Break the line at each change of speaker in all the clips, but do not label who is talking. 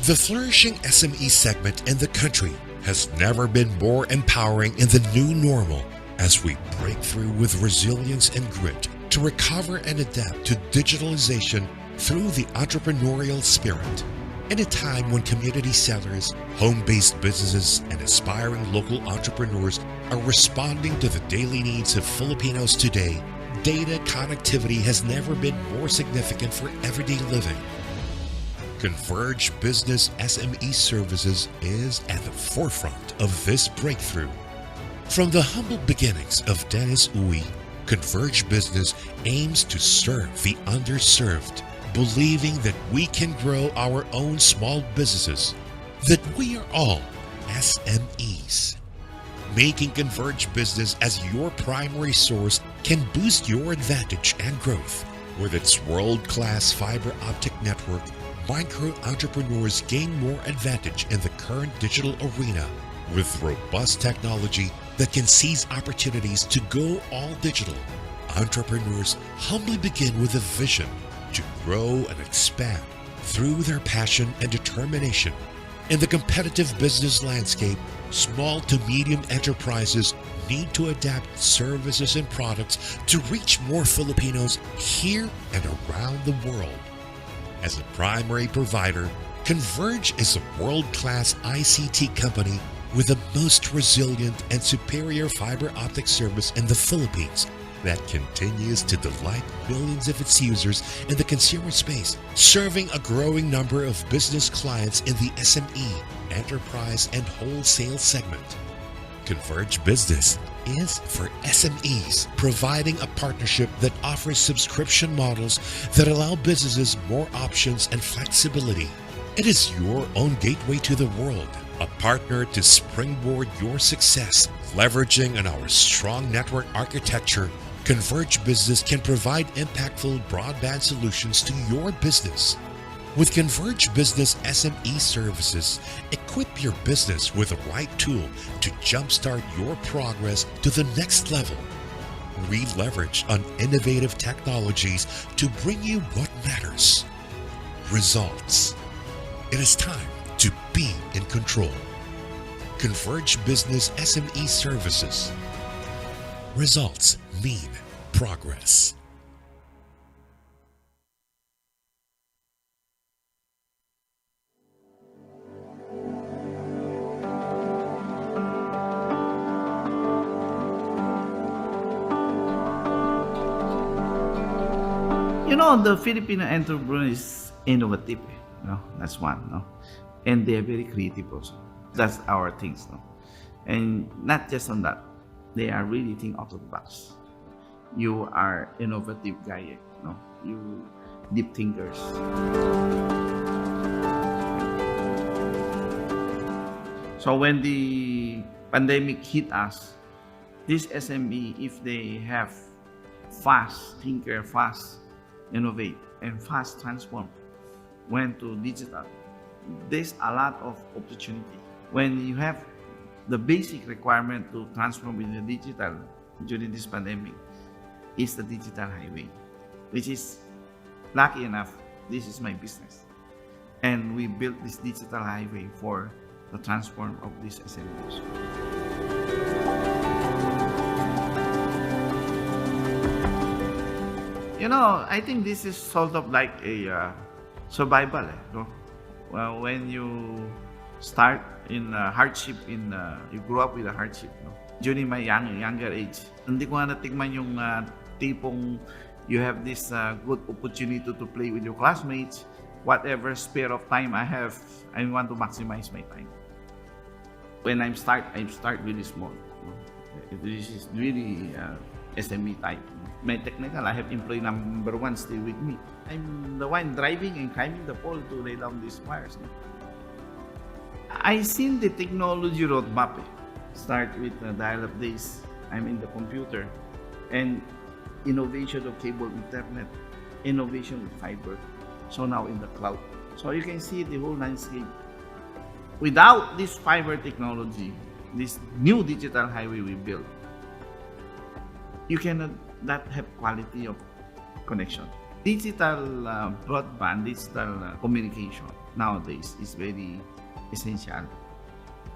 The flourishing SME segment in the country has never been more empowering in the new normal as we break through with resilience and grit to recover and adapt to digitalization through the entrepreneurial spirit. In a time when community sellers, home-based businesses, and aspiring local entrepreneurs are responding to the daily needs of Filipinos today, data connectivity has never been more significant for everyday living. Converge Business SME Services is at the forefront of this breakthrough. From the humble beginnings of Dennis Uy, Converge Business aims to serve the underserved, believing that we can grow our own small businesses, that we are all SMEs. Making Converge Business as your primary source can boost your advantage and growth. With its world-class fiber optic network, micro-entrepreneurs gain more advantage in the current digital arena with robust technology that can seize opportunities to go all digital. Entrepreneurs humbly begin with a vision to grow and expand through their passion and determination. In the competitive business landscape, small to medium enterprises need to adapt services and products to reach more Filipinos here and around the world. As a primary provider, Converge is a world-class ICT company with the most resilient and superior fiber optic service in the Philippines that continues to delight millions of its users in the consumer space, serving a growing number of business clients in the SME, enterprise, and wholesale segment. Converge Business is for SMEs, providing a partnership that offers subscription models that allow businesses more options and flexibility. It is your own gateway to the world, a partner to springboard your success. Leveraging on our strong network architecture, Converge Business can provide impactful broadband solutions to your business. With Converge Business SME services, equip your business with the right tool to jumpstart your progress to the next level. We leverage on innovative technologies to bring you what matters: results. It is time to be in control. Converge Business SME services. Results mean progress.
The Filipino entrepreneur is innovative. That's one. And they're very creative also. That's our things. And not just on that, they are really think out of the box. You are innovative guy. You deep thinkers. So when the pandemic hit us, this SME, if they have fast thinker, fast innovate, and fast transform, went to digital, there's a lot of opportunity. When you have the basic requirement to transform in the digital during this pandemic is the digital highway, which is, lucky enough, this is my business. And we built this digital highway for the transform of these SMEs. I think this is sort of like a survival. Well, when you start in hardship, you grew up with a hardship. During my younger age, hindi ko na natikman yung tipong you have this good opportunity to play with your classmates. Whatever spare of time I have, I want to maximize my time. When I start really small. This is really SME type. My technical, I have employee number one stay with me. I'm the one driving and climbing the pole to lay down these wires. I seen the technology roadmap. Start with dial-up days. I'm in the computer. And innovation of cable internet. Innovation with fiber. So now in the cloud. So you can see the whole landscape. Without this fiber technology, this new digital highway we built, you cannot not have quality of connection. Digital broadband, digital communication nowadays is very essential.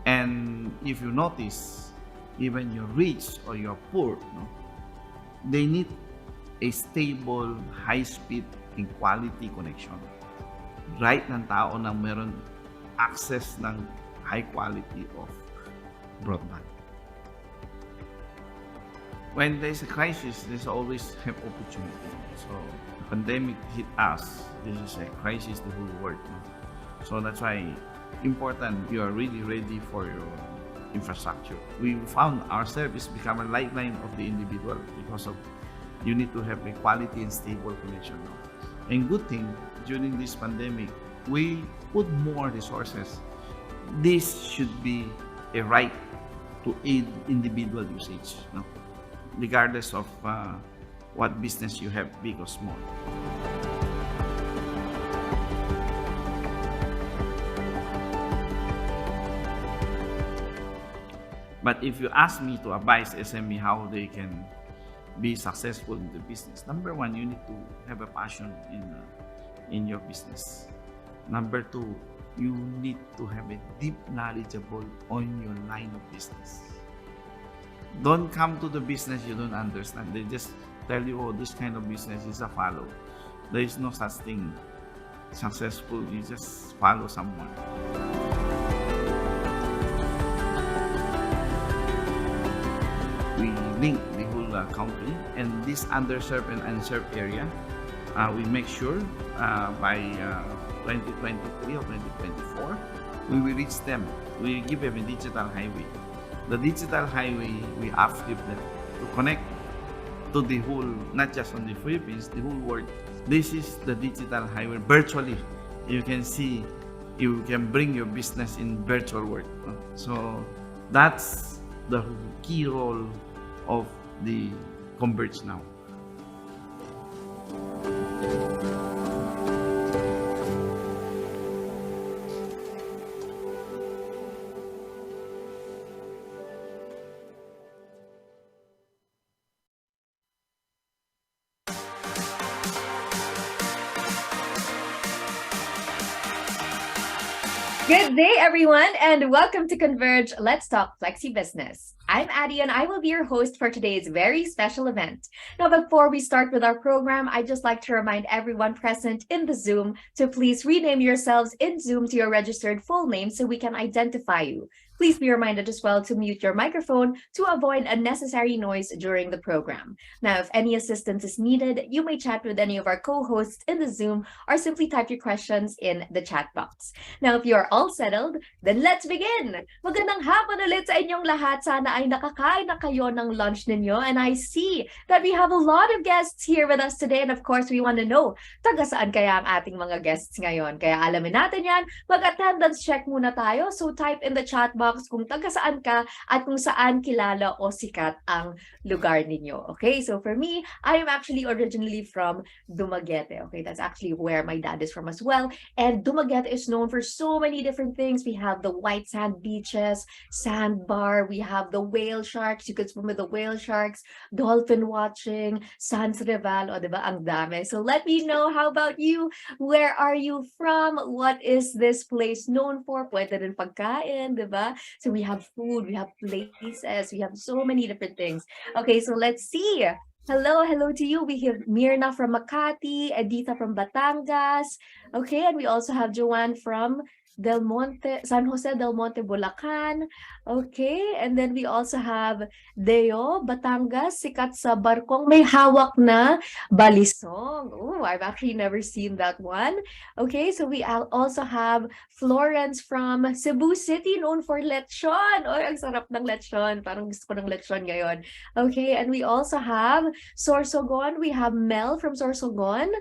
And if you notice, even you're rich or you're poor, no, they need a stable, high-speed, and quality connection. Right ng tao na meron access ng high quality of broadband. When there's a crisis, there's always have opportunity. So, the pandemic hit us. This is a crisis the whole world. No? So that's why important you are really ready for your infrastructure. We found our service become a lifeline of the individual because of you need to have a quality and stable connection. No? And good thing, during this pandemic, we put more resources. This should be a right to aid individual usage. No? Regardless of what business you have, big or small. But if you ask me to advise SME how they can be successful in the business, number one, you need to have a passion in your business. Number two, you need to have a deep knowledgeable on your line of business. Don't come to the business you don't understand. They just tell you, oh, this kind of business is a follow. There is no such thing successful. You just follow someone. We link the whole company, and this underserved and unserved area, we make sure by 2023 or 2024, we will reach them. We give them a digital highway. The digital highway, we uplift them to connect to the whole, not just on the Philippines, the whole world. This is the digital highway. Virtually, you can see, you can bring your business in virtual world. So that's the key role of the Converge now.
Good day, everyone, and welcome to Converge. Let's talk flexiBIZness. I'm Addie, and I will be your host for today's very special event. Now, before we start with our program, I'd just like to remind everyone present in the Zoom to please rename yourselves in Zoom to your registered full name so we can identify you. Please be reminded as well to mute your microphone to avoid unnecessary noise during the program. Now, if any assistance is needed, you may chat with any of our co-hosts in the Zoom or simply type your questions in the chat box. Now, if you are all settled, then let's begin! Magandang hapon ulit sa inyong lahat. Sana ay nakakain na kayo ng lunch ninyo. And I see that we have a lot of guests here with us today. And of course, we want to know, taga saan kaya ang ating mga guests ngayon? Kaya alamin natin yan, mag-attendance check muna tayo. So type in the chat box kung taga saan ka at kung saan kilala o sikat ang lugar ninyo. Okay, so for me, I am actually originally from Dumaguete. Okay, that's actually where my dad is from as well. And Dumaguete is known for so many different things. We have the white sand beaches, sandbar, we have the whale sharks. You could swim with the whale sharks, dolphin watching, Sans Rival, o diba, ang dami. So let me know, how about you? Where are you from? What is this place known for? Pwede rin pagkain, diba? So we have food, we have places, we have so many different things. Okay, so let's see. Hello to you. We have Mirna from Makati, Editha from Batangas. Okay, and we also have Joanne from Del Monte, San Jose del Monte, Bulacan. Okay, and then we also have Deo, Batangas, sikat sa barkong may hawak na balisong. Oh, I've actually never seen that one. Okay, so we also have Florence from Cebu City, known for lechon. Oh, ang sarap ng lechon. Parang gusto ko ng lechon ngayon. Okay, and we also have Sorsogon. We have Mel from Sorsogon,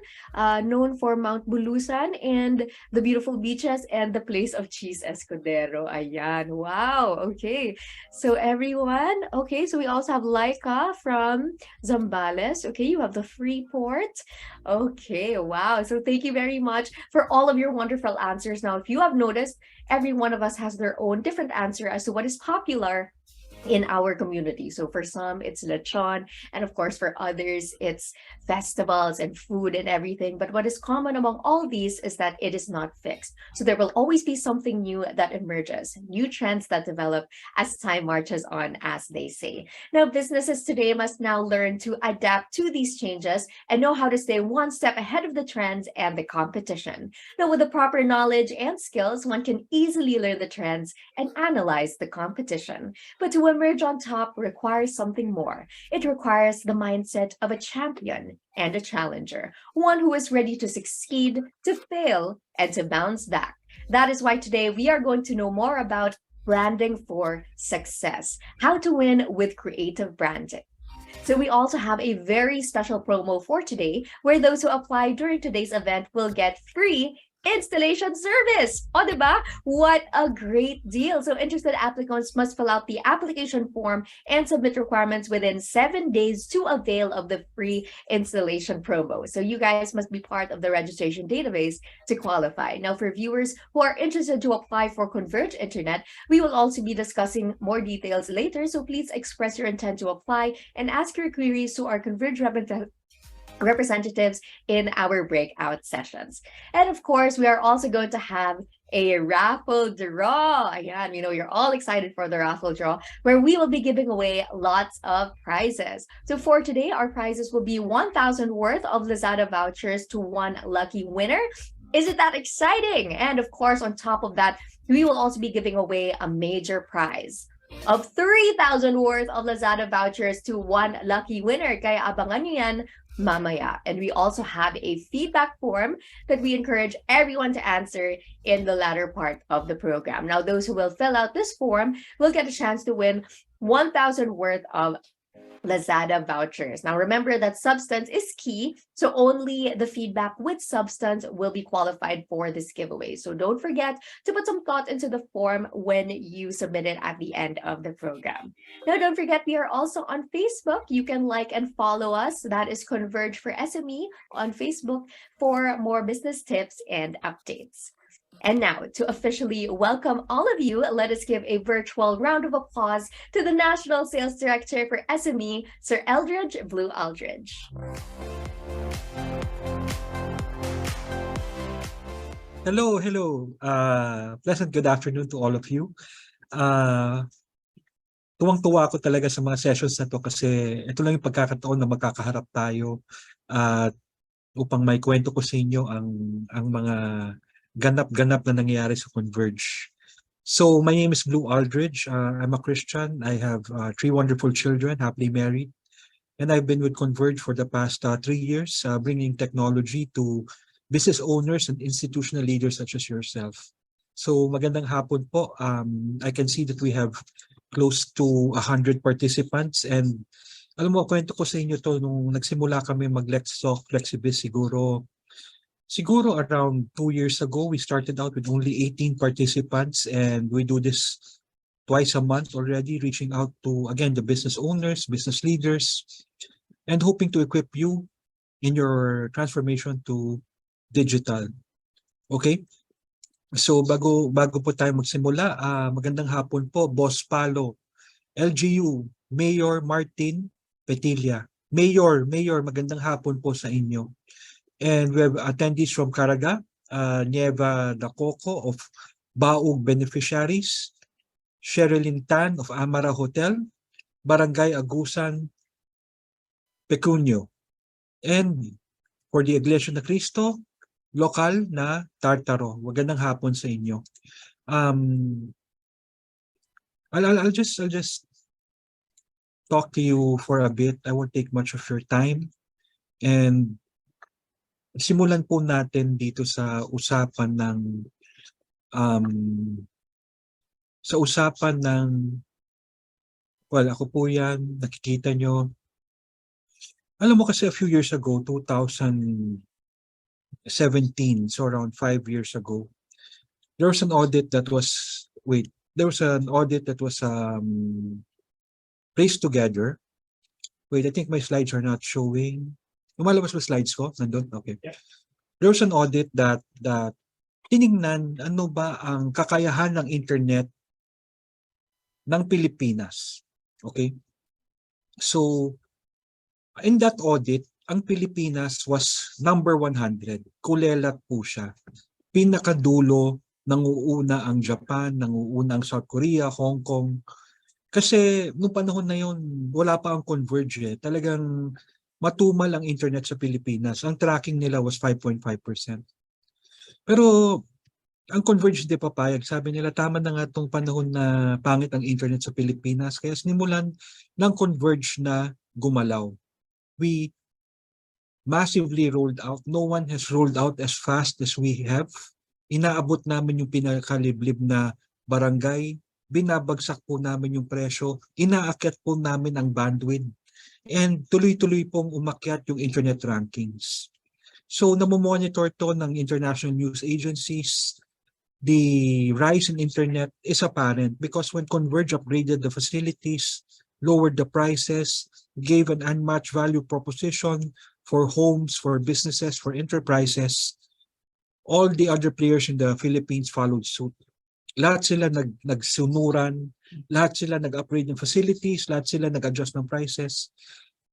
known for Mount Bulusan and the beautiful beaches and the place of cheese escudero. Ayan, wow. Okay, so everyone. Okay, so we also have Laika from Zambales. Okay, you have the Freeport. Okay, wow. So thank you very much for all of your wonderful answers. Now, if you have noticed, every one of us has their own different answer as to what is popular in our community. So for some, it's lechon, and of course, for others, it's festivals and food and everything. But what is common among all these is that it is not fixed. So there will always be something new that emerges, new trends that develop as time marches on, as they say. Now, businesses today must now learn to adapt to these changes and know how to stay one step ahead of the trends and the competition. Now, with the proper knowledge and skills, one can easily learn the trends and analyze the competition. But to emerge on top requires something more. It requires the mindset of a champion and a challenger, one who is ready to succeed, to fail, and to bounce back. That is why today we are going to know more about branding for success, how to win with creative branding. So we also have a very special promo for today where those who apply during today's event will get free installation service. O, diba? What a great deal. So interested applicants must fill out the application form and submit requirements within 7 days to avail of the free installation promo. So you guys must be part of the registration database to qualify. Now, for viewers who are interested to apply for Converge Internet, we will also be discussing more details later. So please express your intent to apply and ask your queries to our Converge representatives in our breakout sessions. And of course, we are also going to have a raffle draw. Ayan, you're all excited for the raffle draw where we will be giving away lots of prizes. So for today, our prizes will be 1,000 worth of Lazada vouchers to one lucky winner. Isn't that exciting? And of course, on top of that, we will also be giving away a major prize of 3,000 worth of Lazada vouchers to one lucky winner. Kaya abangan nyo yan mamaya. And we also have a feedback form that we encourage everyone to answer in the latter part of the program. Now, those who will fill out this form will get a chance to win 1,000 worth of Lazada vouchers. Now, remember that substance is key, so only the feedback with substance will be qualified for this giveaway. So don't forget to put some thought into the form when you submit it at the end of the program. Now, don't forget we are also on Facebook. You can like and follow us. That is Converge for SME on Facebook for more business tips and updates. And now, to officially welcome all of you, let us give a virtual round of applause to the National Sales Director for SME, Sir Eldridge Blue Aldridge.
Hello. Pleasant good afternoon to all of you. Tuwang-tuwa ako talaga sa mga sessions na to kasi ito lang yung pagkakataon na magkakaharap tayo at upang may kwento ko sa inyo ang mga ganap-ganap na nangyayari sa Converge. So my name is Blue Aldridge. I'm a Christian. I have 3 wonderful children, happily married. And I've been with Converge for the past 3 years, bringing technology to business owners and institutional leaders such as yourself. So magandang hapon po. I can see that we have close to 100 participants. And alam mo, kwento ko sa inyo to nung nagsimula kami mag-Let's Talk flexiBIZ siguro around 2 years ago. We started out with only 18 participants and we do this twice a month already, reaching out to, again, the business owners, business leaders, and hoping to equip you in your transformation to digital. Okay? So bago po tayo magsimula, magandang hapon po, Boss Palo, LGU, Mayor Martin Petilla. Mayor, magandang hapon po sa inyo. And we have attendees from Caraga, Nieva Dacoco of Baug Beneficiaries, Sherilyn Tan of Amara Hotel, Barangay Agusan, Pecunio. And for the Iglesia na Cristo, lokal na Tartaro. Magandang hapon sa inyo. I'll just talk to you for a bit. I won't take much of your time. And simulan po natin dito sa usapan ng well, ako po yan, nakikita nyo. Alam mo kasi a few years ago, 2017, so around 5 years ago, there was an audit that was placed together. Wait, I think my slides are not showing. Lumalabas ba slides ko? Nandun? Okay. Yeah. There was an audit that tiningnan ano ba ang kakayahan ng internet ng Pilipinas. Okay? So, in that audit, ang Pilipinas was number 100. Kulelat po siya. Pinakadulo, nanguuna ang Japan, nanguuna ang South Korea, Hong Kong. Kasi noong panahon na yon, wala pa ang Converge eh. Talagang matumal ang internet sa Pilipinas. Ang tracking nila was 5.5%. Pero ang Converge hindi papayag. Sabi nila, tama na nga itong panahon na pangit ang internet sa Pilipinas. Kaya sinimulan ng Converge na gumalaw. We massively rolled out. No one has rolled out as fast as we have. Inaabot namin yung pinakaliblib na barangay. Binabagsak po namin yung presyo. Inaakyat po namin ang bandwidth. And tuloy-tuloy pong umakyat yung internet rankings. So namomonitor to ng international news agencies. The rise in internet is apparent because when Converge upgraded the facilities, lowered the prices, gave an unmatched value proposition for homes, for businesses, for enterprises, all the other players in the Philippines followed suit. Lahat sila nagsunuran, lahat sila nag-upgrade ng facilities, lahat sila nag-adjust ng prices.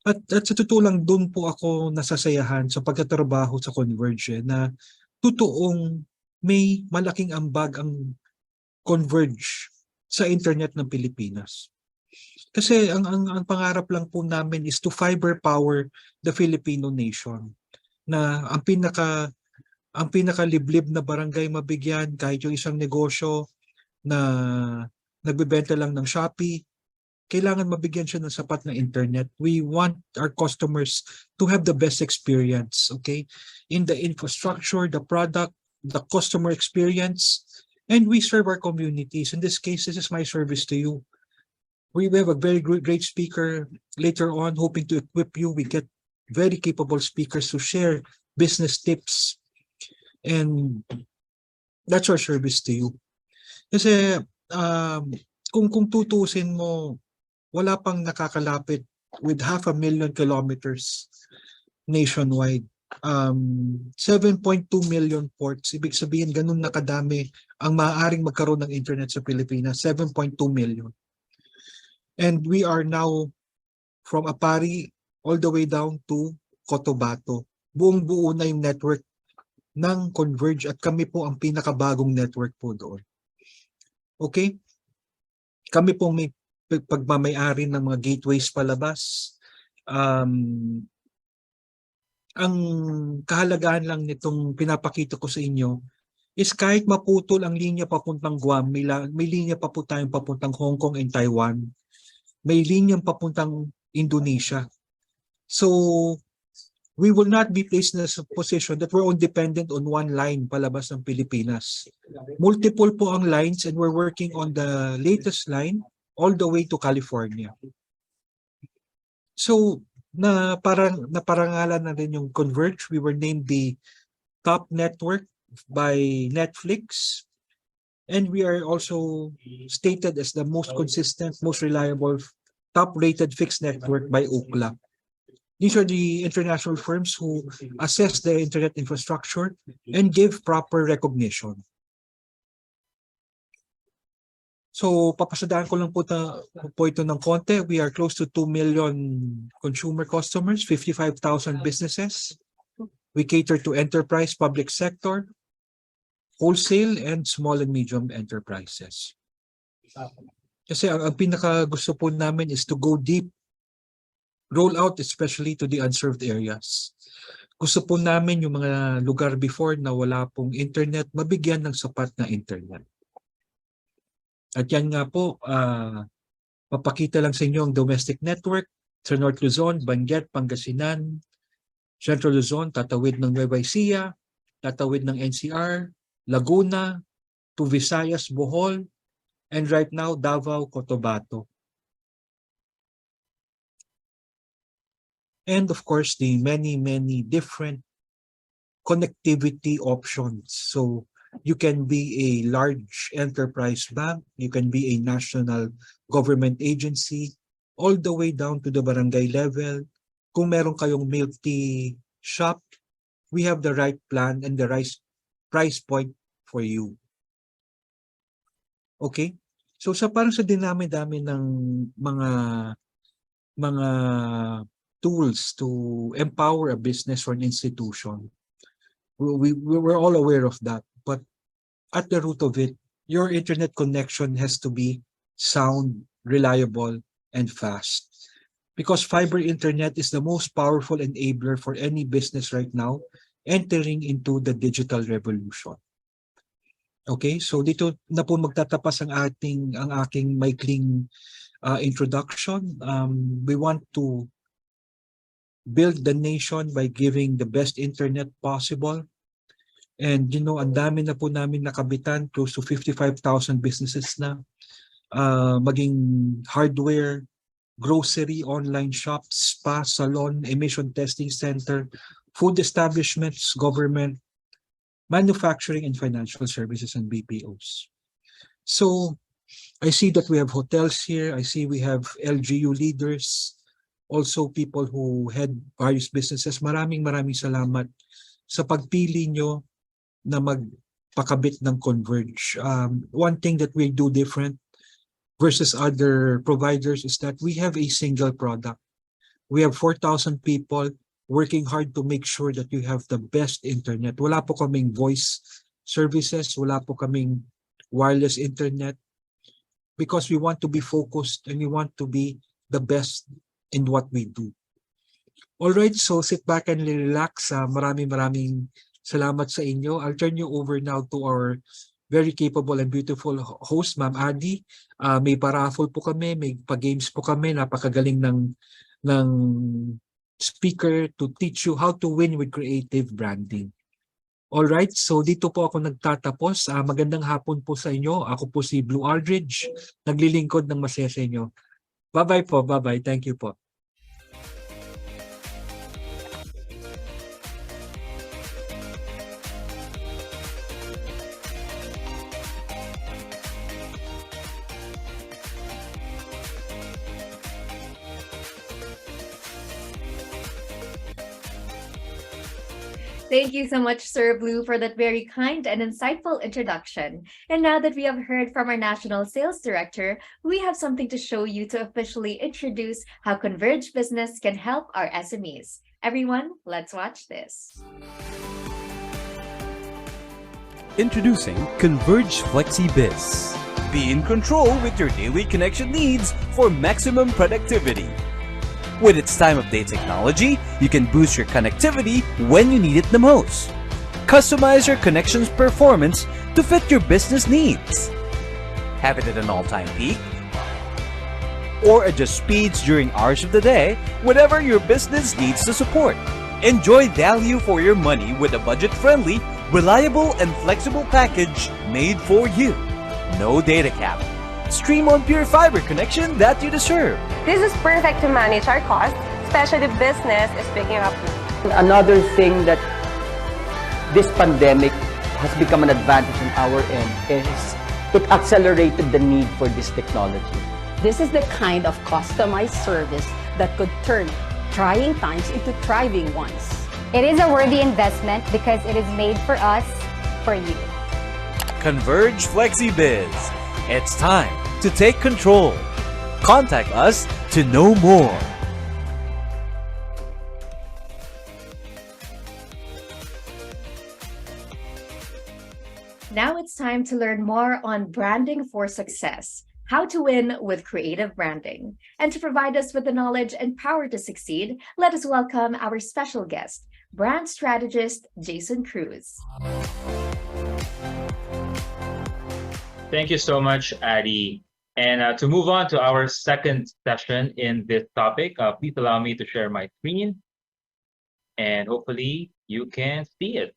At sa totoo lang, doon po ako nasasayahan sa pagtatrabaho sa Converge na totoong may malaking ambag ang Converge sa internet ng Pilipinas. Kasi ang pangarap lang po namin is to fiber power the Filipino nation. Na ang pinakaliblib na barangay mabigyan kahit yung isang negosyo na nagbebenta lang ng Shopee, kailangan mabigyan siya ng sapat na internet. We want our customers to have the best experience, okay? In the infrastructure, the product, the customer experience, and we serve our communities. In this case, this is my service to you. We have a very great speaker later on, hoping to equip you. We get very capable speakers to share business tips. And that's our service to you. Kasi kung tutusin mo, wala pang nakakalapit with 500,000 kilometers nationwide. 7.2 million ports. Ibig sabihin, ganun na kadami ang maaaring magkaroon ng internet sa Pilipinas. 7.2 million. And we are now from Apari all the way down to Cotabato. Buong-buo na yung network ng Converge at kami po ang pinakabagong network po doon. Okay? Kami po may pagmamayari ng mga gateways palabas. Ang kahalagahan lang nitong pinapakita ko sa inyo is kahit maputol ang linya papuntang Guam, may linya pa po tayong papuntang Hong Kong and Taiwan. May linyang papuntang Indonesia. So, we will not be placed in a position that we're dependent on one line palabas ng Pilipinas. Multiple po ang lines and we're working on the latest line all the way to California. So, naparangalan na rin yung Converge. We were named the top network by Netflix. And we are also stated as the most consistent, most reliable, top-rated fixed network by Ookla. These are the international firms who assess the internet infrastructure and give proper recognition. So, papasadaan ko lang po ito ng konti. We are close to 2 million consumer customers, 55,000 businesses. We cater to enterprise, public sector, wholesale, and small and medium enterprises. Kasi ang pinaka gusto po namin is to go deep, roll out especially to the unserved areas. Gusto po namin yung mga lugar before na wala pong internet, mabigyan ng sapat na internet. At yan nga po, papakita lang sa inyo ang domestic network sa North Luzon, Benguet, Pangasinan, Central Luzon, tatawid ng Nueva Ecija, tatawid ng NCR, Laguna, to Visayas, Bohol, and right now, Davao, Cotabato. And of course, the many different connectivity options. So, you can be a large enterprise bank, you can be a national government agency, all the way down to the barangay level. Kung meron kayong milk tea shop, we have the right plan and the right price point for you. Okay? So parang sa dinami-dami ng mga mga tools to empower a business or an institution, we're all aware of that. But at the root of it, your internet connection has to be sound, reliable, and fast. Because fiber internet is the most powerful enabler for any business right now entering into the digital revolution. Okay, so dito na po magtatapas ang aking maikling introduction. We want to build the nation by giving the best internet possible. And ang dami na po namin nakabitan, close to 55,000 businesses na, maging hardware, grocery, online shops, spa, salon, emission testing center, food establishments, government, manufacturing and financial services, and BPOs. So I see that we have hotels here. I see we have LGU leaders, also people who head various businesses. Maraming salamat sa pagpili nyo na magpakabit ng Converge. One thing that we do different versus other providers is that we have a single product. We have 4,000 people working hard to make sure that you have the best internet. Wala po kaming voice services, wala po kaming wireless internet, because we want to be focused and we want to be the best in what we do. All right, so sit back and relax. Maraming salamat sa inyo. I'll turn you over now to our very capable and beautiful host, Ma'am Adi. May paraffle po kami, may pa-games po kami. Napakagaling ng speaker to teach you how to win with creative branding. All right, so dito po ako nagtatapos. Magandang hapon po sa inyo. Ako po si Blue Aldridge, naglilingkod ng masaya sa inyo. Bye-bye po, bye-bye. Thank you po.
Thank you so much, Sir Blue, for that very kind and insightful introduction. And now that we have heard from our National Sales Director, we have something to show you to officially introduce how Converge Business can help our SMEs. Everyone, let's watch this.
Introducing Converge flexiBIZ. Be in control with your daily connection needs for maximum productivity. With its time-of-day technology, you can boost your connectivity when you need it the most. Customize your connection's performance to fit your business needs. Have it at an all-time peak, or adjust speeds during hours of the day, whatever your business needs to support. Enjoy value for your money with a budget-friendly, reliable, and flexible package made for you. No data cap. Stream on pure fiber connection that you deserve.
This is perfect to manage our costs, especially if business is picking up.
Another thing that this pandemic has become an advantage on our end is it accelerated the need for this technology.
This is the kind of customized service that could turn trying times into thriving ones.
It is a worthy investment because it is made for us, for you.
Converge flexiBIZ. It's time to take control. Contact us to know more.
Now it's time to learn more on branding for success, how to win with creative branding. And to provide us with the knowledge and power to succeed, let us welcome our special guest, brand strategist Jason Cruz.
Thank you so much, Addie. And to move on to our second session in this topic, please allow me to share my screen. And hopefully you can see it.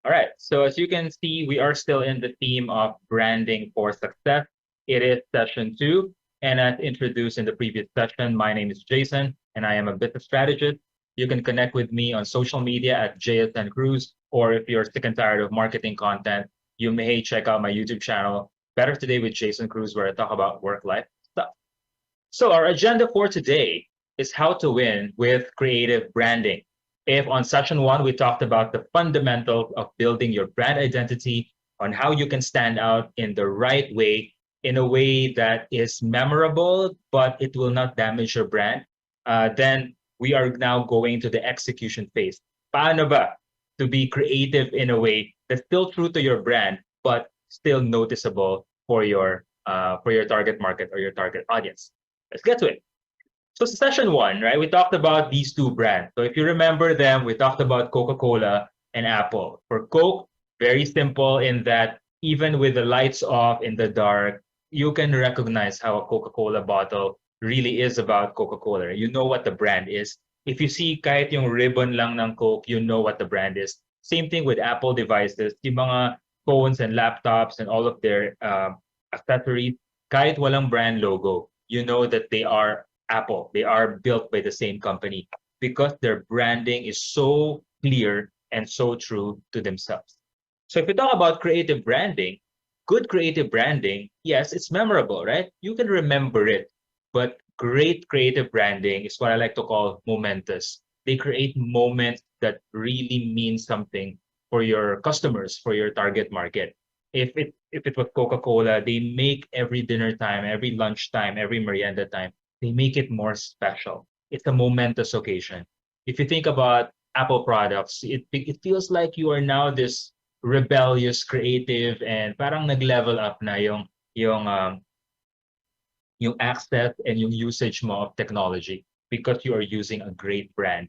All right, so as you can see, we are still in the theme of branding for success. It is session 2. And as introduced in the previous session, my name is Jason, and I am a business strategist. You can connect with me on social media at JSN Cruz, or if you're sick and tired of marketing content, you may check out my YouTube channel, Better Today with Jason Cruz, where I talk about work-life stuff. So our agenda for today is how to win with creative branding. If on session 1, we talked about the fundamentals of building your brand identity on how you can stand out in the right way, in a way that is memorable, but it will not damage your brand, then we are now going to the execution phase. Paano ba to be creative in a way that's still true to your brand, but still noticeable for your target market or your target audience? Let's get to it. So session one, right? We talked about these two brands. So if you remember them, we talked about Coca-Cola and Apple. For Coke, very simple in that even with the lights off in the dark, you can recognize how a Coca-Cola bottle really is about Coca-Cola. You know what the brand is. If you see kahit yung ribbon lang ng Coke, you know what the brand is. Same thing with Apple devices. Yung mga phones and laptops and all of their accessories, kahit walang brand logo, you know that they are Apple. They are built by the same company because their branding is so clear and so true to themselves. So if we talk about creative branding, good creative branding, yes, it's memorable, right? You can remember it, but great creative branding is what I like to call momentous. They create moments that really mean something for your customers, for your target market. If it was Coca-Cola, they make every dinner time, every lunchtime, every merienda time, they make it more special. It's a momentous occasion. If you think about Apple products, it feels like you are now this rebellious, creative, and parang nag-level up na yung access and yung usage mo of technology because you are using a great brand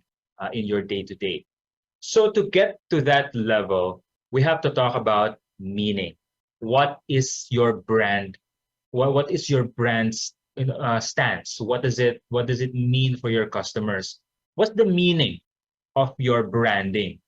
in your day-to-day. So to get to that level, we have to talk about meaning. What is your brand? What is your brand's stance? What does it mean for your customers? What's the meaning of your branding?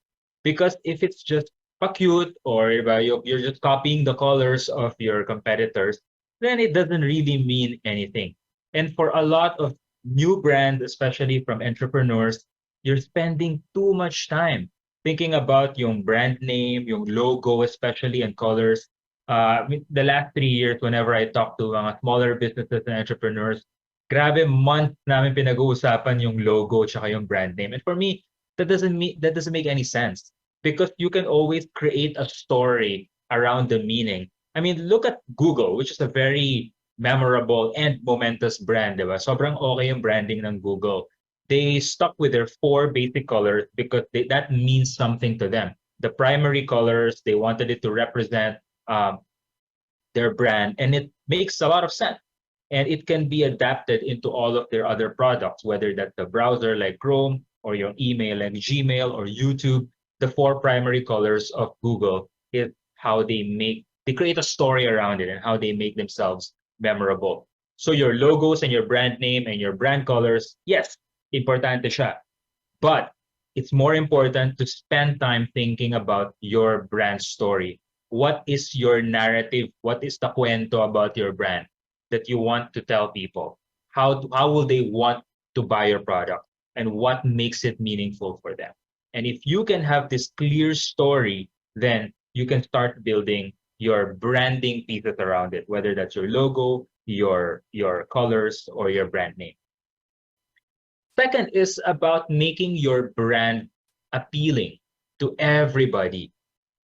Because if it's just pa-cute or you're just copying the colors of your competitors, then it doesn't really mean anything. And for a lot of new brands, especially from entrepreneurs, you're spending too much time thinking about yung brand name, yung logo, especially and colors. The last 3 years, whenever I talk to mga smaller businesses and entrepreneurs, grabe months namin pinag-uusapan yung logo tsaka yung brand name. And for me, that doesn't make any sense because you can always create a story around the meaning. I mean, look at Google, which is a very memorable and momentous brand, diba? Sobrang okay yung branding ng Google. They stuck with their 4 basic colors because that means something to them. The primary colors, they wanted it to represent their brand, and it makes a lot of sense. And it can be adapted into all of their other products, whether that's the browser like Chrome or your email like Gmail or YouTube. The 4 primary colors of Google is how they create a story around it and how they make themselves memorable. So your logos and your brand name and your brand colors, yes, importante siya. But it's more important to spend time thinking about your brand story. What is your narrative? What is the cuento about your brand that you want to tell people? How will they want to buy your product? And what makes it meaningful for them? And if you can have this clear story, then you can start building your branding pieces around it, whether that's your logo, your colors, or your brand name. Second is about making your brand appealing to everybody.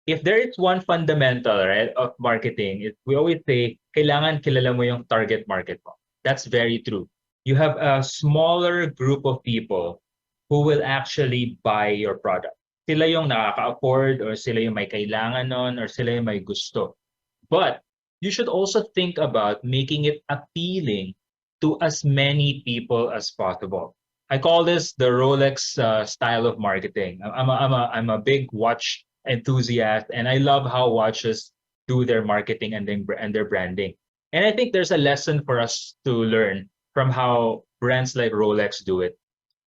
If there is one fundamental, right, of marketing, we always say, kailangan kilala mo yung target market mo. That's very true. You have a smaller group of people who will actually buy your product. Sila yung nakaka-afford or sila yung may kailangan nun or sila yung may gusto. But you should also think about making it appealing to as many people as possible. I call this the Rolex style of marketing. I'm a big watch enthusiast, and I love how watches do their marketing and their branding. And I think there's a lesson for us to learn from how brands like Rolex do it.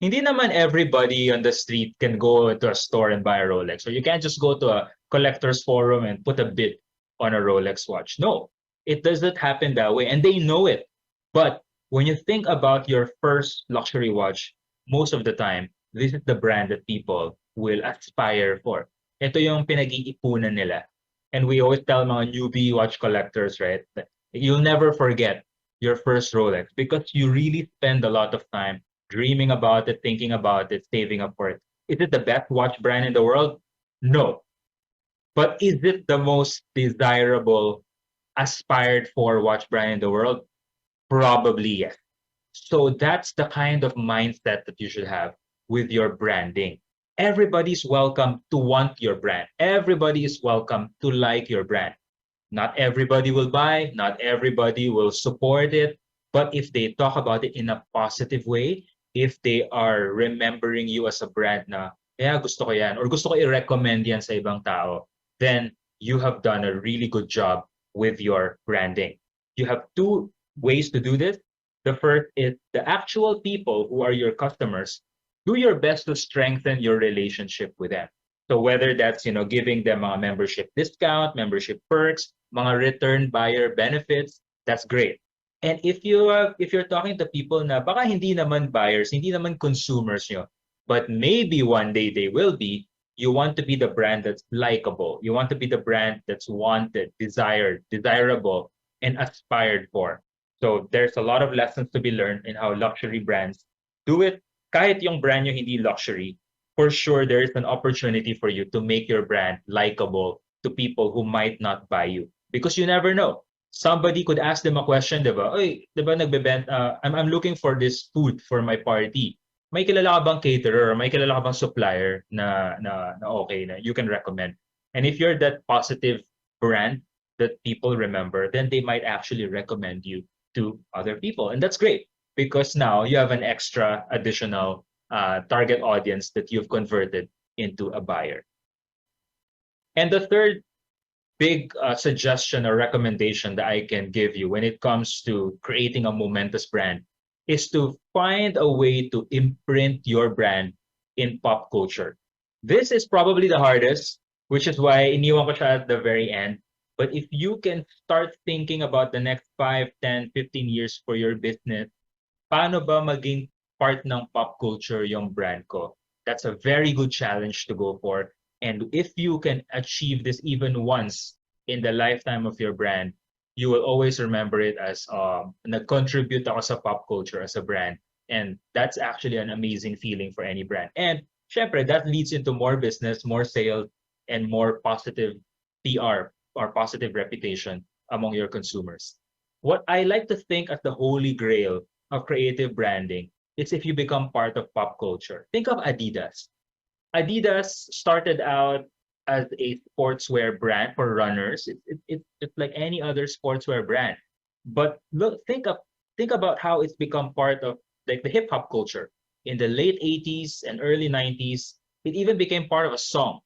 Hindi naman everybody on the street can go to a store and buy a Rolex. Or you can't just go to a collector's forum and put a bid on a Rolex watch. No, it doesn't happen that way. And they know it. But when you think about your first luxury watch, most of the time, this is the brand that people will aspire for. Ito yung pinag-iipunan nila. And we always tell mga newbie watch collectors, right? That you'll never forget your first Rolex because you really spend a lot of time dreaming about it, thinking about it, saving up for it. Is it the best watch brand in the world? No. But is it the most desirable, aspired for watch brand in the world? Probably yes. So that's the kind of mindset that you should have with your branding. Everybody's welcome to want your brand. Everybody is welcome to like your brand. Not everybody will buy, not everybody will support it, but if they talk about it in a positive way, if they are remembering you as a brand na, yeah, gusto ko yan, or gusto ko i-recommend yan sa ibang tao, then you have done a really good job with your branding. You have two ways to do this. The first is the actual people who are your customers, do your best to strengthen your relationship with them. So whether that's giving them a membership discount, membership perks, mga return buyer benefits, that's great. And if you're talking to people na baka hindi naman buyers, hindi naman consumers nyo, but maybe one day they will be, you want to be the brand that's likable. You want to be the brand that's wanted, desired, desirable, and aspired for. So there's a lot of lessons to be learned in how luxury brands do it. Kahit yung brand nyo hindi luxury, for sure there is an opportunity for you to make your brand likable to people who might not buy you. Because you never know. Somebody could ask them a question, di ba? Oy, di ba I'm looking for this food for my party. May kilala ka bang caterer or may kilala ka bang supplier na okay na you can recommend? And if you're that positive brand that people remember, then they might actually recommend you to other people. And that's great because now you have an extra additional target audience that you've converted into a buyer. And the third big suggestion or recommendation that I can give you when it comes to creating a momentous brand is to find a way to imprint your brand in pop culture. This is probably the hardest, which is why iniwan ko siya at the very end. But if you can start thinking about the next 5, 10, 15 years for your business, paano ba maging part ng pop culture yung brand ko? That's a very good challenge to go for. And if you can achieve this even once in the lifetime of your brand, you will always remember it as nag-contribute ako sa pop culture as a brand. And that's actually an amazing feeling for any brand. And syempre, that leads into more business, more sales, and more positive PR or positive reputation among your consumers. What I like to think as the holy grail of creative branding is if you become part of pop culture. Think of Adidas. Adidas started out as a sportswear brand for runners. It's like any other sportswear brand. But think about how it's become part of like the hip hop culture. In the late 80s and early 90s, it even became part of a song.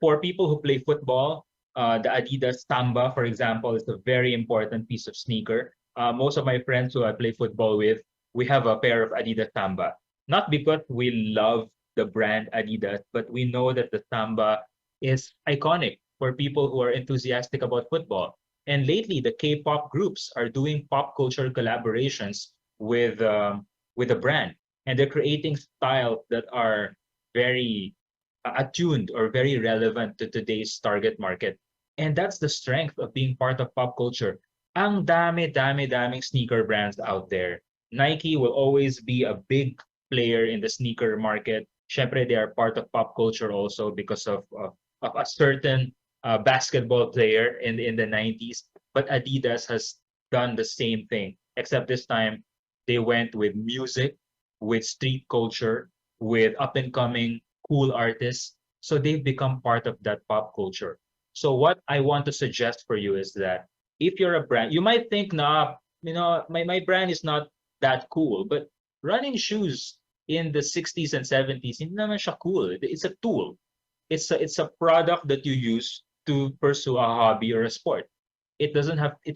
For people who play football, the Adidas Samba, for example, is a very important piece of sneaker. Most of my friends who I play football with, we have a pair of Adidas Samba. Not because we love the brand Adidas, but we know that the Samba is iconic for people who are enthusiastic about football. And lately, the K-pop groups are doing pop culture collaborations with the brand, and they're creating styles that are very attuned or very relevant to today's target market. And that's the strength of being part of pop culture. Ang daming sneaker brands out there. Nike will always be a big player in the sneaker market. Syempre, they are part of pop culture also because of a certain basketball player in the 90s. But Adidas has done the same thing, except this time they went with music, with street culture, with up and coming cool artists. So they've become part of that pop culture. So what I want to suggest for you is that if you're a brand, you might think, nah, my brand is not that cool, but running shoes in the 60s and 70s, hindi naman siya cool. It's a tool. It's a product that you use to pursue a hobby or a sport. It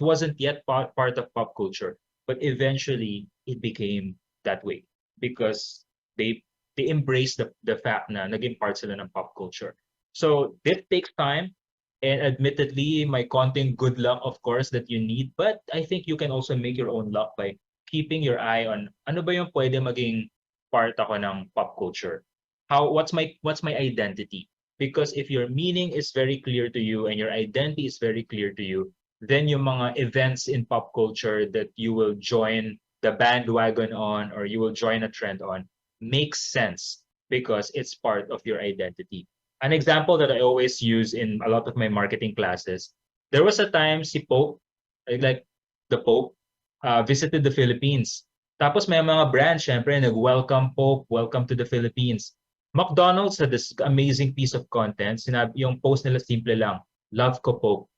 wasn't yet part of pop culture, but eventually it became that way because they embrace the fact na naging part sila ng pop culture. So this takes time, and admittedly, my konting good luck, of course, that you need. But I think you can also make your own luck by keeping your eye on ano ba yung pwede maging part ako ng pop culture. What's my identity? Because if your meaning is very clear to you and your identity is very clear to you, then yung mga events in pop culture that you will join the bandwagon on or you will join a trend on makes sense because it's part of your identity. An example that I always use in a lot of my marketing classes, there was a time si Pope, like the Pope, visited the Philippines. Tapos may mga brands, syempre, nag-welcome Pope, welcome to the Philippines. McDonald's had this amazing piece of content. Sinabi, yung post nila simple lang, love ko Pope.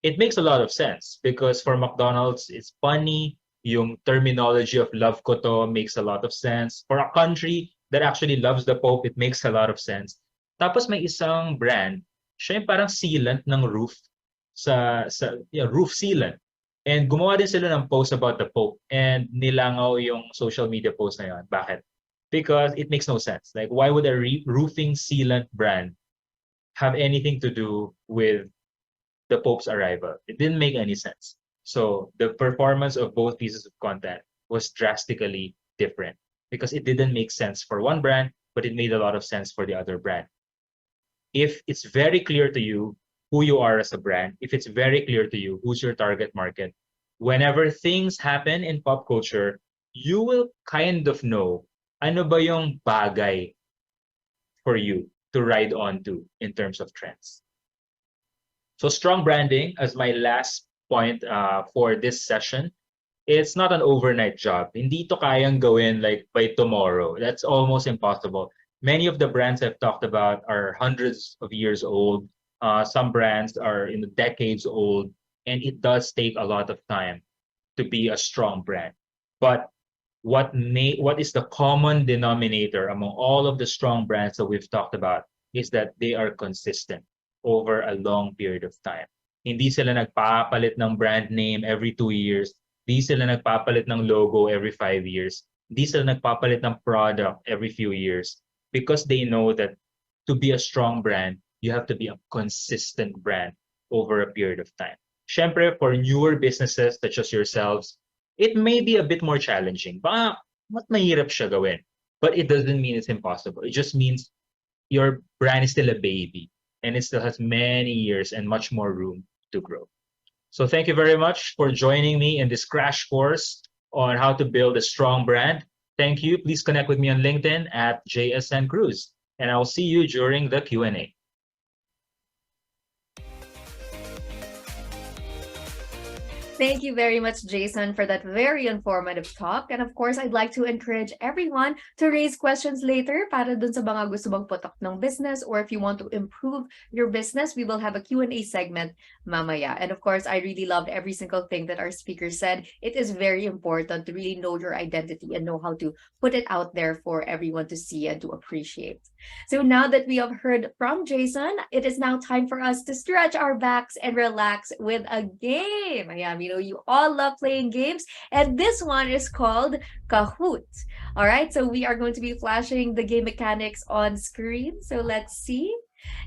It makes a lot of sense because for McDonald's, it's funny. Yung terminology of love ko to makes a lot of sense. For a country that actually loves the Pope, it makes a lot of sense. Tapos may isang brand, siya yung parang sealant ng roof roof sealant. And gumawa din sila ng post about the Pope and nilangaw yung social media post na yun. Bakit? Because it makes no sense. Like, why would a roofing sealant brand have anything to do with the Pope's arrival? It didn't make any sense. So the performance of both pieces of content was drastically different because it didn't make sense for one brand, but it made a lot of sense for the other brand. If it's very clear to you who you are as a brand, if it's very clear to you who's your target market, whenever things happen in pop culture, you will kind of know ano ba yung bagay for you to ride on to in terms of trends. So strong branding as my last point for this session. It's not an overnight job. Hindi to kayang gawin like by tomorrow. That's almost impossible. Many of the brands I've talked about are hundreds of years old. Some brands are in the decades old, and it does take a lot of time to be a strong brand. But what is the common denominator among all of the strong brands that we've talked about is that they are consistent over a long period of time. Hindi sila nagpapalit ng brand name every 2 years. Hindi sila nagpapalit ng logo every 5 years. Hindi sila nagpapalit ng product every few years. Because they know that to be a strong brand, you have to be a consistent brand over a period of time. Syempre, for newer businesses such as yourselves, it may be a bit more challenging. Baka mas mahirap siya gawin. But it doesn't mean it's impossible. It just means your brand is still a baby and it still has many years and much more room to grow. So thank you very much for joining me in this crash course on how to build a strong brand. Thank you. Please connect with me on LinkedIn at JSN Cruz, and I'll see you during the Q&A.
Thank you very much, Jason, for that very informative talk. And of course, I'd like to encourage everyone to raise questions later para dun sa mga gusto bang putok ng business, or if you want to improve your business, we will have a Q&A segment mamaya. And of course, I really loved every single thing that our speaker said. It is very important to really know your identity and know how to put it out there for everyone to see and to appreciate. So now that we have heard from Jason, it is now time for us to stretch our backs and relax with a game. Ayan, you know, you all love playing games, and this one is called Kahoot. All right, so we are going to be flashing the game mechanics on screen. So let's see.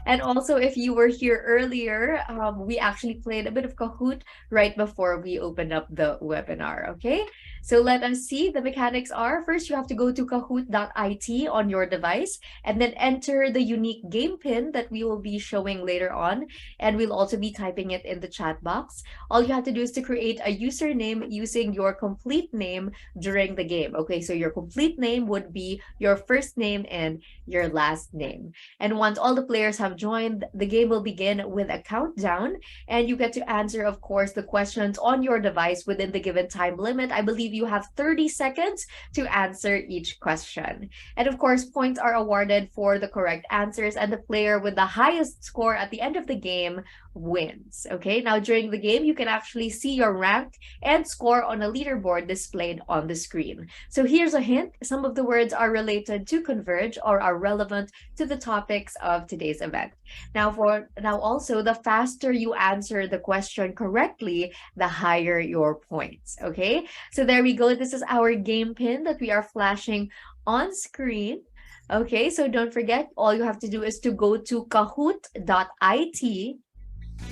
And also, if you were here earlier, we actually played a bit of Kahoot right before we opened up the webinar, okay? So let us see. The mechanics are, first you have to go to kahoot.it on your device and then enter the unique game pin that we will be showing later on. And we'll also be typing it in the chat box. All you have to do is to create a username using your complete name during the game. Okay, so your complete name would be your first name and your last name. And once all the players have joined, the game will begin with a countdown, and you get to answer, of course, the questions on your device within the given time limit. I believe you have 30 seconds to answer each question. And of course, points are awarded for the correct answers, and the player with the highest score at the end of the game wins. Okay, now during the game, you can actually see your rank and score on a leaderboard displayed on the screen. So here's a hint. Some of the words are related to Converge or are relevant to the topics of today's event. Now also, the faster you answer the question correctly, the higher your points. Okay, so there we go. This is our game pin that we are flashing on screen. Okay, so don't forget, all you have to do is to go to kahoot.it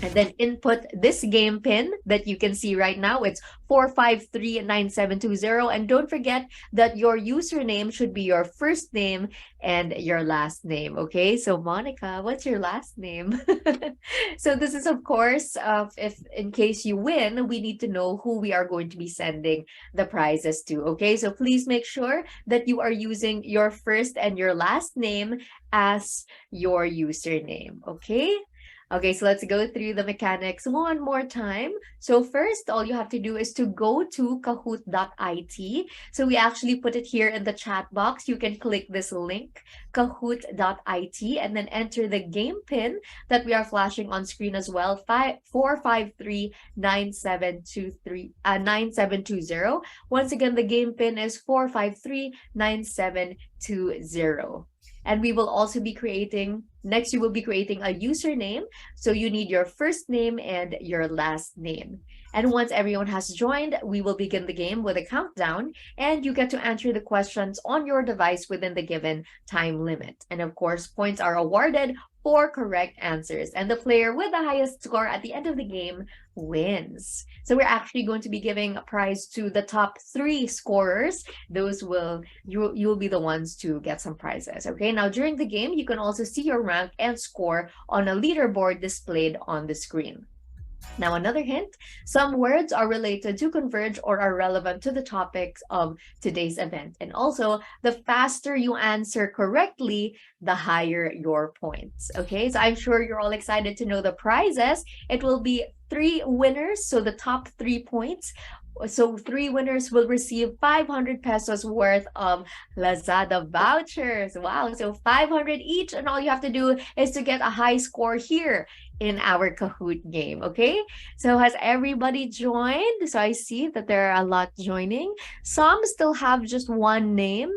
and then input this game pin that you can see right now. It's 4539720. And don't forget that your username should be your first name and your last name. Okay, so Monica, what's your last name? So this is, of course, if in case you win, we need to know who we are going to be sending the prizes to. Okay, so please make sure that you are using your first and your last name as your username. Okay. Okay, so let's go through the mechanics one more time. So first, all you have to do is to go to kahoot.it. So we actually put it here in the chat box. You can click this link, kahoot.it, and then enter the game pin that we are flashing on screen as well, 4539720. Once again, the game pin is 4539720. And we will also be creating, next you will be creating a username. So you need your first name and your last name. And once everyone has joined, we will begin the game with a countdown, and you get to answer the questions on your device within the given time limit. And of course, points are awarded for correct answers, and the player with the highest score at the end of the game wins. So we're actually going to be giving a prize to the top 3 scorers. Those will, you'll be the ones to get some prizes. Okay, now during the game, you can also see your rank and score on a leaderboard displayed on the screen. Now, another hint, some words are related to Converge or are relevant to the topics of today's event. And also, the faster you answer correctly, the higher your points. Okay, so I'm sure you're all excited to know the prizes. It will be 3 winners, so the top 3 points. So 3 winners will receive 500 pesos worth of Lazada vouchers. Wow, so 500 each, and all you have to do is to get a high score here in our Kahoot game. Okay, so has everybody joined? So I see that there are a lot joining. Some still have just one name.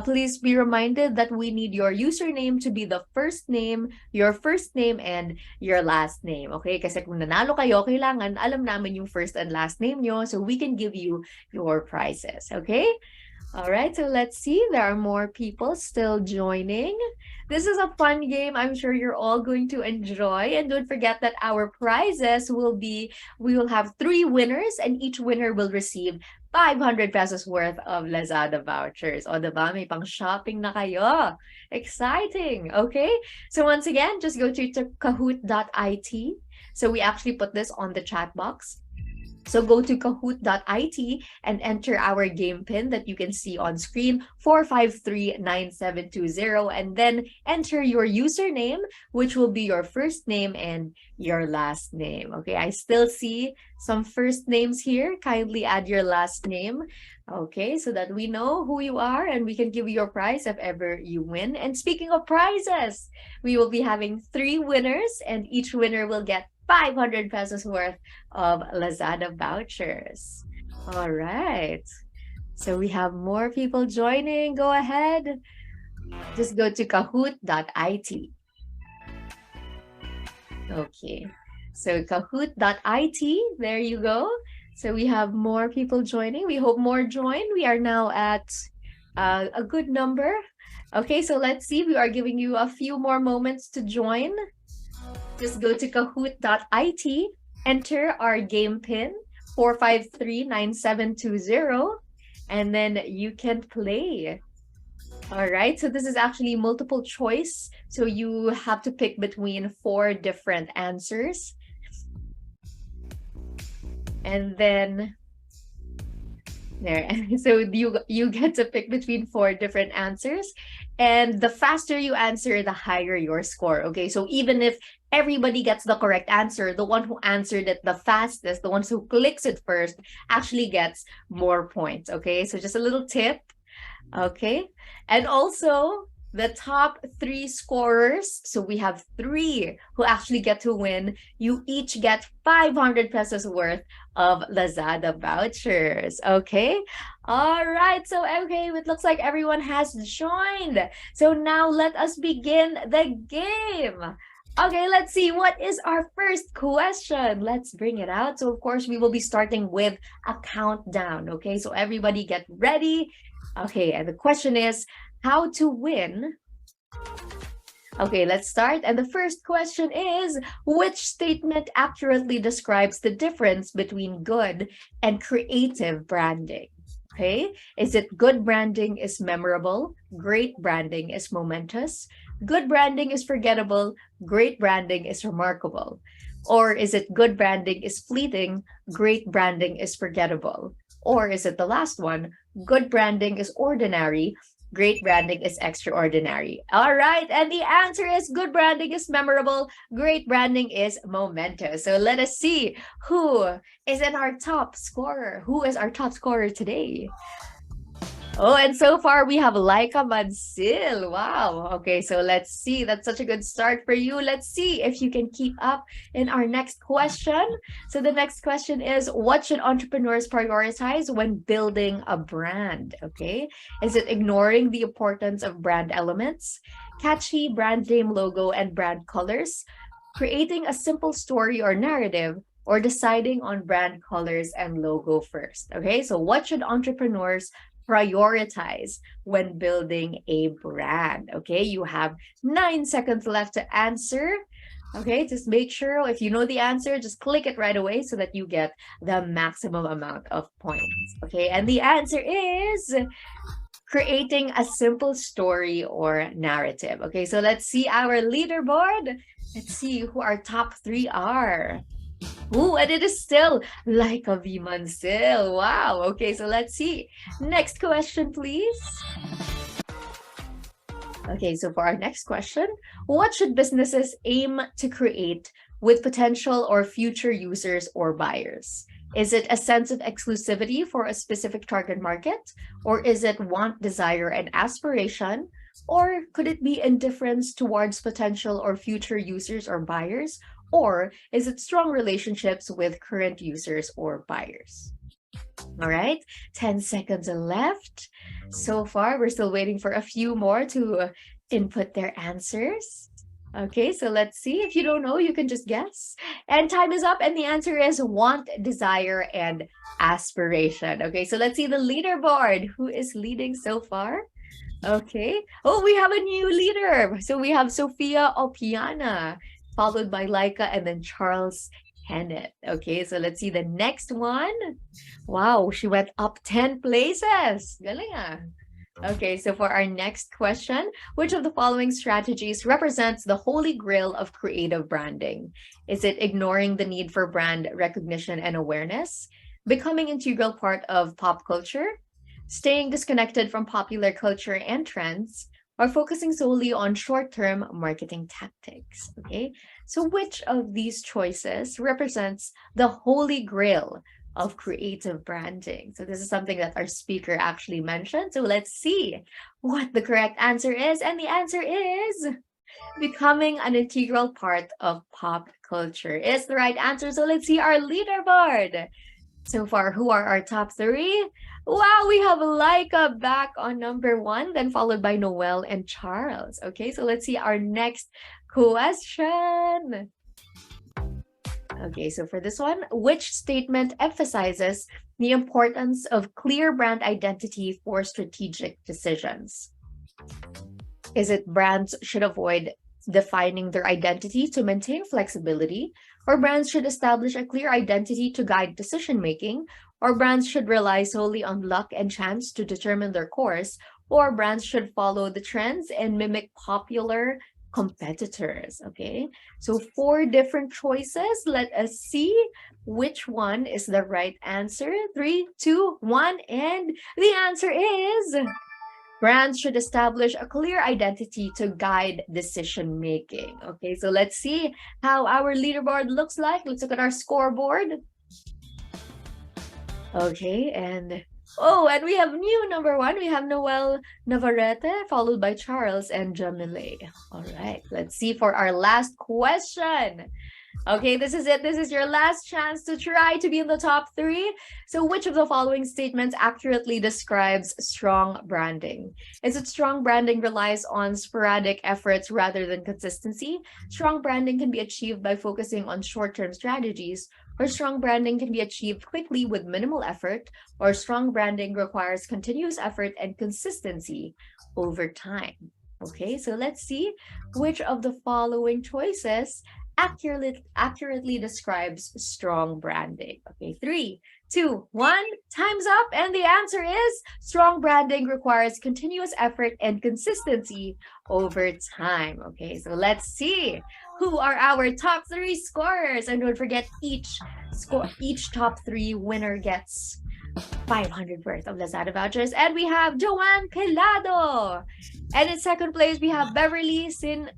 Please be reminded that we need your username to be the first name, your first name, and your last name. Okay, kasi kung nanalo kayo, kailangan alam namin yung first and last name nyo so we can give you your prizes. Okay. All right, so let's see. There are more people still joining. This is a fun game. I'm sure you're all going to enjoy. And don't forget that our prizes will be, we will have 3 winners, and each winner will receive 500 pesos worth of Lazada vouchers. O, diba? May pang shopping na kayo. Exciting. Okay, so once again, just go to kahoot.it. So we actually put this on the chat box. So go to kahoot.it and enter our game pin that you can see on screen, 4539720, and then enter your username, which will be your first name and your last name. Okay, I still see some first names here. Kindly add your last name. Okay, so that we know who you are and we can give you your prize if ever you win. And speaking of prizes, we will be having 3 winners, and each winner will get 500 pesos worth of Lazada vouchers. All right. So we have more people joining. Go ahead. Just go to kahoot.it. Okay. So kahoot.it, there you go. So we have more people joining. We hope more join. We are now at a good number. Okay, so let's see. We are giving you a few more moments to join. Just go to kahoot.it, enter our game pin, 4539720, and then you can play. All right, so this is actually multiple choice. So you have to pick between 4 different answers. And then there, so you get to pick between 4 different answers, and the faster you answer, the higher your score. Okay, so even if everybody gets the correct answer, the one who answered it the fastest, the one who clicks it first, actually gets more points. Okay, so just a little tip. Okay, and also the top 3 scorers, so we have 3 who actually get to win. You each get 500 pesos worth of Lazada vouchers. Okay, all right, so okay, it looks like everyone has joined. So now let us begin the game. Okay, let's see, what is our first question? Let's bring it out. So of course we will be starting with a countdown. Okay, so everybody get ready. Okay, and the question is how to win Okay, let's start. And the first question is, which statement accurately describes the difference between good and creative branding? Okay, is it good branding is memorable, great branding is momentous, good branding is forgettable, great branding is remarkable? Or is it good branding is fleeting, great branding is forgettable? Or is it the last one, good branding is ordinary, great branding is extraordinary? All right, and the answer is good branding is memorable, great branding is momentous. So let us see who is in our top scorer. Who is our top scorer today? Oh, and so far we have Laika Mansil. Wow. Okay, so let's see. That's such a good start for you. Let's see if you can keep up in our next question. So the next question is, what should entrepreneurs prioritize when building a brand? Okay. Is it ignoring the importance of brand elements, catchy brand name, logo, and brand colors, creating a simple story or narrative, or deciding on brand colors and logo first? Okay, so what should entrepreneurs prioritize when building a brand? Okay, you have 9 seconds left to answer. Okay, just make sure if you know the answer, just click it right away so that you get the maximum amount of points. Okay, and the answer is creating a simple story or narrative. Okay, so let's see our leaderboard. Let's see who our top 3 are. Ooh, and it is still like a Mansil. Wow. Okay, so let's see. Next question, please. Okay, so for our next question, what should businesses aim to create with potential or future users or buyers? Is it a sense of exclusivity for a specific target market? Or is it want, desire, and aspiration? Or could it be indifference towards potential or future users or buyers? Or is it strong relationships with current users or buyers? All right, 10 seconds left. So far, we're still waiting for a few more to input their answers. Okay, so let's see. If you don't know, you can just guess. And time is up, and the answer is want, desire, and aspiration. Okay, so let's see the leaderboard. Who is leading so far? Okay. Oh, we have a new leader. So we have Sophia Opiana, followed by Laika, and then Charles Hennett. Okay, so let's see the next one. Wow, she went up 10 places. Galing ah. Okay, so for our next question, which of the following strategies represents the holy grail of creative branding? Is it ignoring the need for brand recognition and awareness, becoming an integral part of pop culture, staying disconnected from popular culture and trends, or focusing solely on short-term marketing tactics? Okay, so which of these choices represents the holy grail of creative branding? So this is something that our speaker actually mentioned. So let's see what the correct answer is. And the answer is becoming an integral part of pop culture is the right answer. So let's see our leaderboard. So far, who are our top 3? Wow, we have Laika back on number 1, then followed by Noel and Charles. Okay, so let's see our next question. Okay, so for this one, which statement emphasizes the importance of clear brand identity for strategic decisions? Is it brands should avoid defining their identity to maintain flexibility, or brands should establish a clear identity to guide decision-making, or brands should rely solely on luck and chance to determine their course, or brands should follow the trends and mimic popular competitors? Okay, so 4 different choices. Let us see which one is the right answer. 3, 2, 1, and the answer is brands should establish a clear identity to guide decision making. Okay, so let's see how our leaderboard looks like. Let's look at our scoreboard. Okay, and we have new number 1. We have Noel Navarrete, followed by Charles and Jamile. All right, let's see for our last question. Okay, this is it. This is your last chance to try to be in the top 3. So which of the following statements accurately describes strong branding? Is it strong branding relies on sporadic efforts rather than consistency? Strong branding can be achieved by focusing on short-term strategies, or strong branding can be achieved quickly with minimal effort, or strong branding requires continuous effort and consistency over time? Okay, so let's see which of the following choices accurately describes strong branding. Okay, 3, 2, 1, time's up. And the answer is strong branding requires continuous effort and consistency over time. Okay, so let's see who are our top 3 scorers. And don't forget, each top 3 winner gets 500 worth of Lazada vouchers. And we have Joanne Pelado. And in second place, we have Beverly Sin.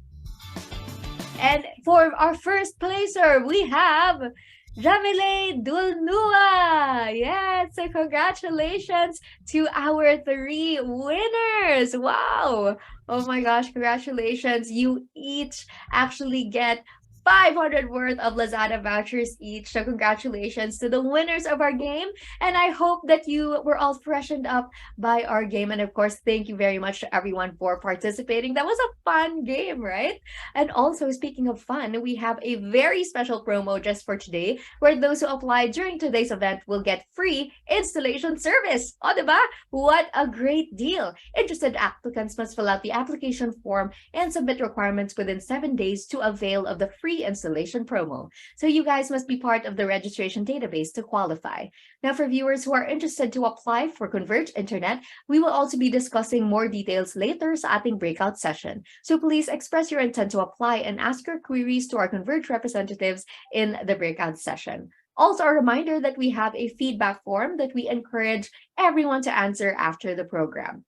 And for our first placer, we have Jamile Dulnua. Yes, so congratulations to our 3 winners. Wow. Oh my gosh, congratulations. You each actually get 500 worth of Lazada vouchers each. So congratulations to the winners of our game. And I hope that you were all freshened up by our game. And of course, thank you very much to everyone for participating. That was a fun game, right? And also, speaking of fun, we have a very special promo just for today, where those who apply during today's event will get free installation service. O, diba? What a great deal. Interested applicants must fill out the application form and submit requirements within 7 days to avail of the free installation promo. So you guys must be part of the registration database to qualify. Now, for viewers who are interested to apply for Converge Internet, we will also be discussing more details later sa ating breakout session. So please express your intent to apply and ask your queries to our Converge representatives in the breakout session. Also, a reminder that we have a feedback form that we encourage everyone to answer after the program.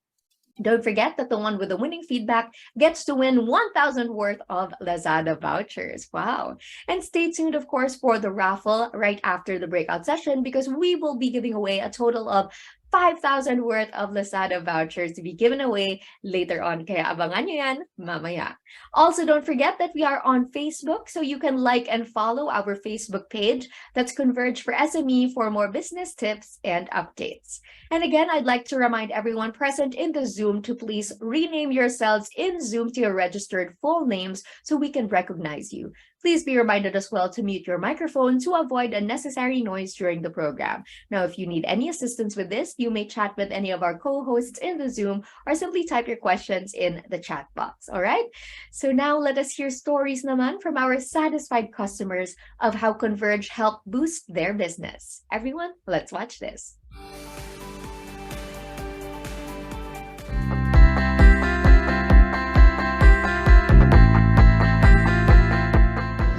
Don't forget that the one with the winning feedback gets to win 1,000 worth of Lazada vouchers. Wow. And stay tuned, of course, for the raffle right after the breakout session, because we will be giving away a total of 5,000 worth of Lazada vouchers to be given away later on. Kaya abangan nyo yan mamaya. Also, don't forget that we are on Facebook, so you can like and follow our Facebook page. That's Converge for SME for more business tips and updates. And again, I'd like to remind everyone present in the Zoom to please rename yourselves in Zoom to your registered full names so we can recognize you. Please be reminded as well to mute your microphone to avoid unnecessary noise during the program. Now, if you need any assistance with this, you may chat with any of our co-hosts in the Zoom or simply type your questions in the chat box, all right? So now let us hear stories naman from our satisfied customers of how Converge helped boost their business. Everyone, let's watch this.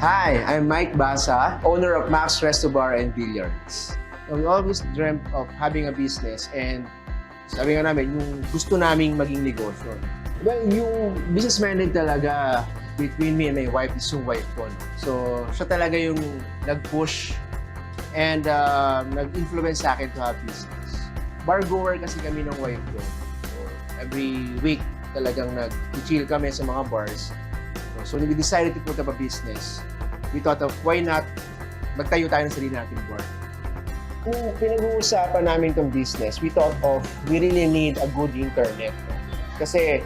Hi, I'm Mike Basa, owner of Max Resto Bar and Billiards. We always dreamt of having a business and sabi nga namin, yung gusto naming maging negosyo. Well, yung businessman din talaga between me and my wife is yung wife ko. So, siya talaga yung nag-push and nag-influence sa akin to have business. Bar goer kasi kami ng wife ko. So, every week talagang nag-chill kami sa mga bars. So when we decided to put up a business, we thought of why not magtayo tayo ng sarili nating bar. Kung pinag-uusapan namin itong business, we thought of we really need a good internet. Kasi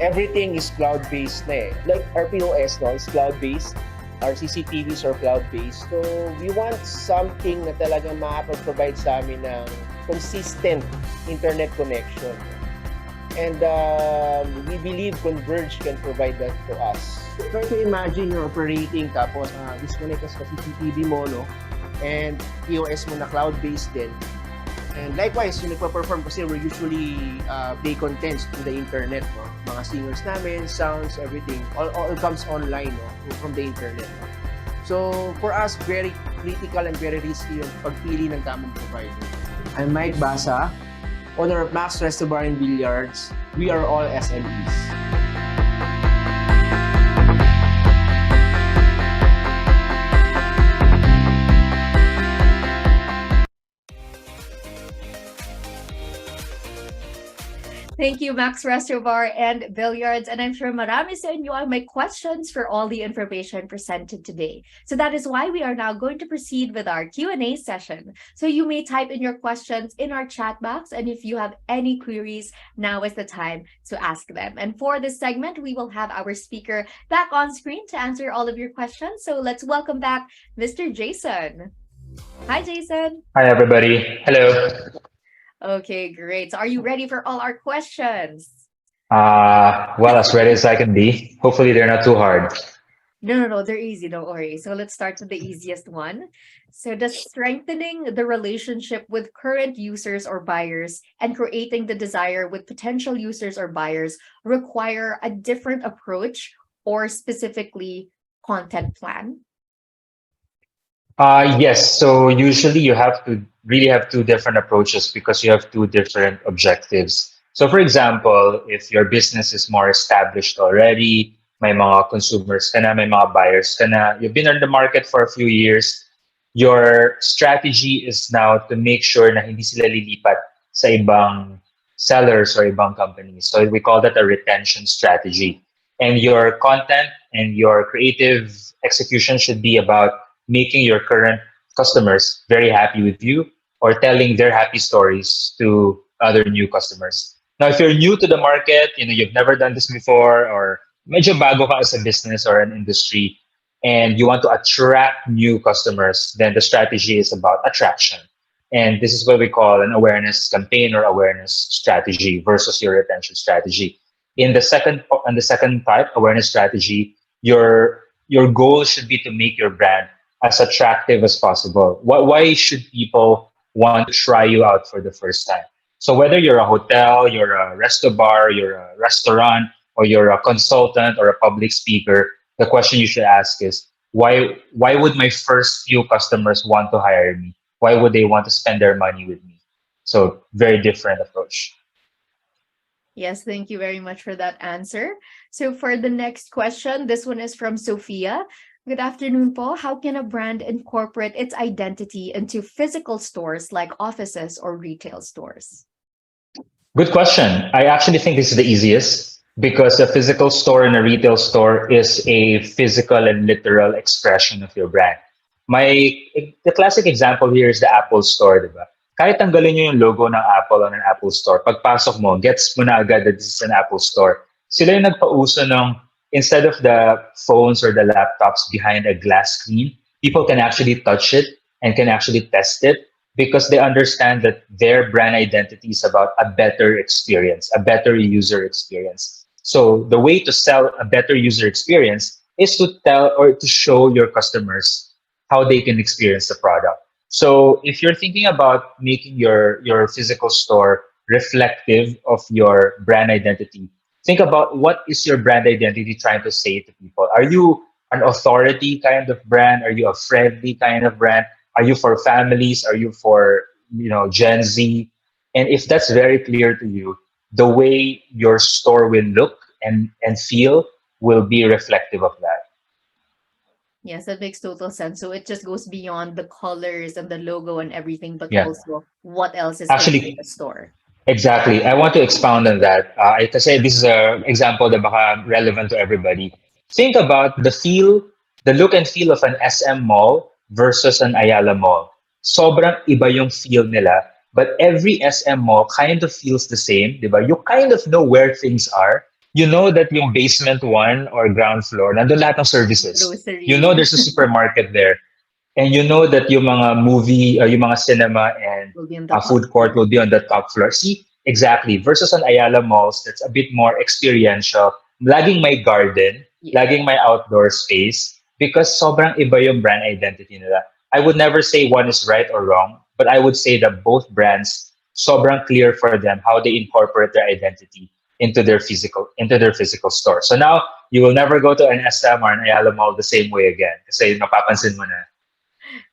everything is cloud-based na eh. Like our POS no, is cloud-based, our CCTVs are cloud-based. So we want something na talagang makapag-provide sa amin ng consistent internet connection. And we believe Converge can provide that to us. Try to imagine you're operating tapos disconnect ka sa CCTV mo, no? And POS mo na cloud-based din. And likewise, yung nagpa-perform kasi we usually play contents through the internet, no? Mga singers namin, sounds, everything. All comes online, no? From the internet. So for us, very critical and very risky yung pagpili ng tamang provider. I'm Mike Basa, owner of Max Resto Bar and Billiards. We are all SMEs.
Thank you, Max Resto Bar and Billiards. And I'm sure marami sa inyo ay may questions for all the information presented today. So that is why we are now going to proceed with our Q&A session. So you may type in your questions in our chat box. And if you have any queries, now is the time to ask them. And for this segment, we will have our speaker back on screen to answer all of your questions. So let's welcome back Mr. Jason. Hi, Jason.
Hi, everybody. Hello.
Okay, great. So are you ready for all our questions?
Well, as ready as I can be. Hopefully, they're not too hard.
No, they're easy, don't worry. So let's start with the easiest one. So does strengthening the relationship with current users or buyers and creating the desire with potential users or buyers require a different approach or specifically content plan?
Yes. So usually you have to really have two different approaches because you have two different objectives. So for example, if your business is more established already, may mga consumers ka na, may mga buyers ka na, you've been on the market for a few years, your strategy is now to make sure na hindi sila lilipat sa ibang sellers or ibang companies. So we call that a retention strategy. And your content and your creative execution should be about making your current customers very happy with you or telling their happy stories to other new customers. Now, if you're new to the market, you've never done this before or medyo bago ka as a business or an industry and you want to attract new customers, then the strategy is about attraction. And this is what we call an awareness campaign or awareness strategy versus your retention strategy. In the second part, awareness strategy, your goal should be to make your brand as attractive as possible. Why should people want to try you out for the first time? So whether you're a hotel, you're a resto bar, you're a restaurant, or you're a consultant or a public speaker, the question you should ask is why would my first few customers want to hire me? Why would they want to spend their money with me? So very different approach.
Yes, thank you very much for that answer. So for the next question, this one is from Sophia. Good afternoon po. How can a brand incorporate its identity into physical stores like offices or retail stores?
Good question. I actually think this is the easiest because a physical store and a retail store is a physical and literal expression of your brand. The classic example here is the Apple Store, di ba? Kahit tanggalin nyo yung logo ng Apple on an Apple Store, pagpasok mo, gets mo na agad that this is an Apple Store. Sila yung nagpauso ng, instead of the phones or the laptops behind a glass screen, people can actually touch it and can actually test it because they understand that their brand identity is about a better experience, a better user experience. So the way to sell a better user experience is to tell or to show your customers how they can experience the product. So if you're thinking about making your physical store reflective of your brand identity, think about what is your brand identity trying to say to people. Are you an authority kind of brand? Are you a friendly kind of brand? Are you for families? Are you for Gen Z? And if that's very clear to you, the way your store will look and feel will be reflective of that.
Yes, that makes total sense. So it just goes beyond the colors and the logo and everything, but
Yeah.
also what else is
Actually,
in the store.
exactly. I want to expound on that. Kasi this is an example that baka relevant to everybody. Think about the look and feel of an SM mall versus an Ayala mall. Sobrang iba yung feel nila, but every SM mall kind of feels the same, di ba? You kind of know where things are. You know that yung basement one or ground floor, nandun lahat ng services.
Grocery.
You know there's a supermarket there. And you know that yung mga movie, yung mga cinema and
Will be in the
food
top
court
floor.
will be on the top floor. See, exactly. Versus on Ayala malls, that's a bit more experiential. Laging may garden,
Yeah.
laging may outdoor space because sobrang iba yung brand identity nila. I would never say one is right or wrong, but I would say that both brands, sobrang clear for them how they incorporate their identity into their physical store. So now you will never go to an SM or an Ayala mall the same way again kasi napapansin mo na.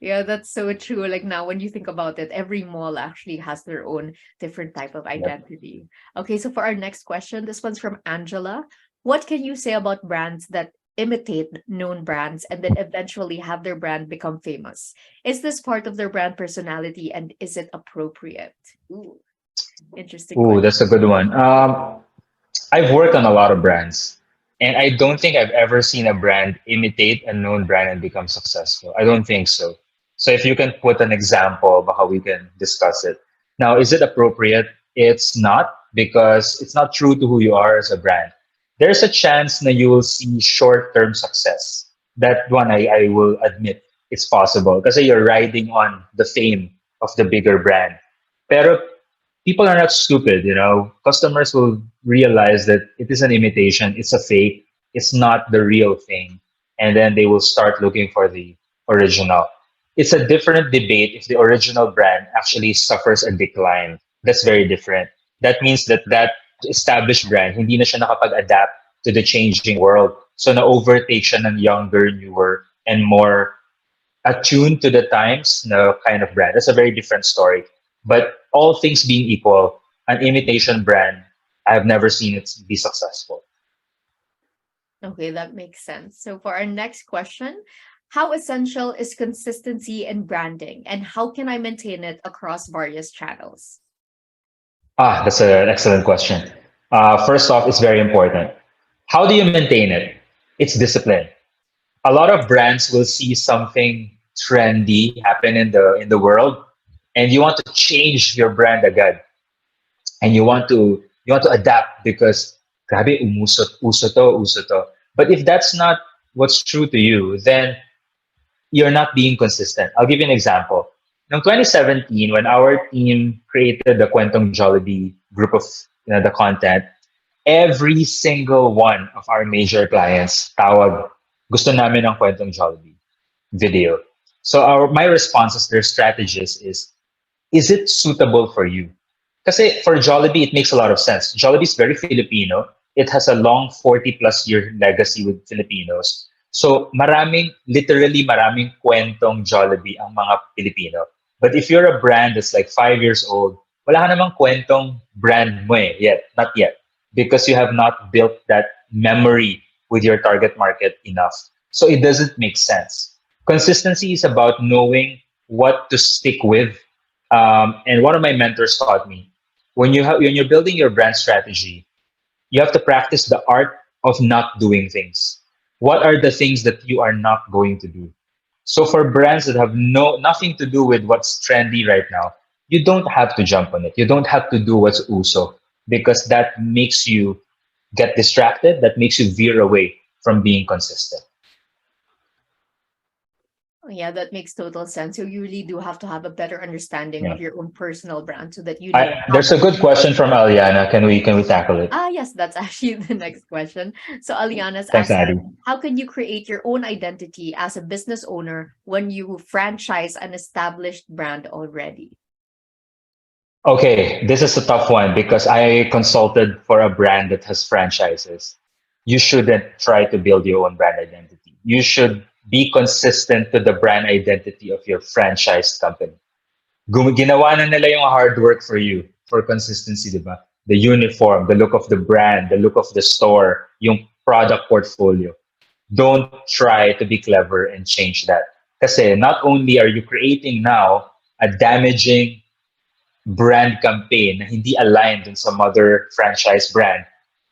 Yeah, that's so true. Like now, when you think about it, every mall actually has their own different type of identity. Okay, so for our next question, this one's from Angela. What can you say about brands that imitate known brands and then eventually have their brand become famous? Is this part of their brand personality and is it appropriate? Ooh, interesting
Ooh,
question.
that's a good one. I've worked on a lot of brands, and I don't think I've ever seen a brand imitate a known brand and become successful. I don't think so. So if you can put an example of how we can discuss it. Now, is it appropriate? It's not because it's not true to who you are as a brand. There's a chance that you will see short-term success. That one I will admit it's possible because you're riding on the fame of the bigger brand. Pero people are not stupid, customers will realize that it is an imitation, it's a fake, it's not the real thing, and then they will start looking for the original. It's a different debate if the original brand actually suffers a decline. That's very different. That means that that established brand hindi na siya nakapag-adapt to the changing world, so na-overtake siya ng younger, newer, and more attuned to the times na kind of brand. That's a very different story. But all things being equal, an imitation brand, I've never seen it be successful.
Okay, that makes sense. So for our next question, how essential is consistency in branding, and how can I maintain it across various channels?
That's an excellent question. First off, it's very important. How do you maintain it? It's discipline. A lot of brands will see something trendy happen in the world, and you want to change your brand agad, and you want to adapt because grabe uso to. But if that's not what's true to you, then you're not being consistent. I'll give you an example. In 2017, when our team created the Kwentong Jollibee group of the content, every single one of our major clients tawag, gusto namin ng Kwentong Jollibee video. So my response as their strategist is it suitable for you? Kasi for Jollibee, it makes a lot of sense. Jollibee is very Filipino. It has a long 40 plus year legacy with Filipinos. So literally maraming kwentong Jollibee ang mga Pilipino. But if you're a brand that's like 5 years old, wala ka namang kwentong brand mo not yet. Because you have not built that memory with your target market enough. So it doesn't make sense. Consistency is about knowing what to stick with. And one of my mentors taught me, when you're building your brand strategy, you have to practice the art of not doing things. What are the things that you are not going to do? So for brands that have nothing to do with what's trendy right now, you don't have to jump on it. You don't have to do what's uso, because that makes you get distracted, that makes you veer away from being consistent.
Yeah, that makes total sense. So you really do have to have a better understanding of your own personal brand so that you know.
There's a good question from Aliana. Can we tackle it?
Yes, that's actually the next question. So Aliana's
Thanks,
asking,
Addy.
how can you create your own identity as a business owner when you franchise an established brand already?
Okay, this is a tough one because I consulted for a brand that has franchises. You shouldn't try to build your own brand identity. You should be consistent to the brand identity of your franchise company. Ginawa na nila yung hard work for you for consistency, di ba? The uniform, the look of the brand, the look of the store, yung product portfolio. Don't try to be clever and change that. Kasi not only are you creating now a damaging brand campaign na hindi aligned in some other franchise brand,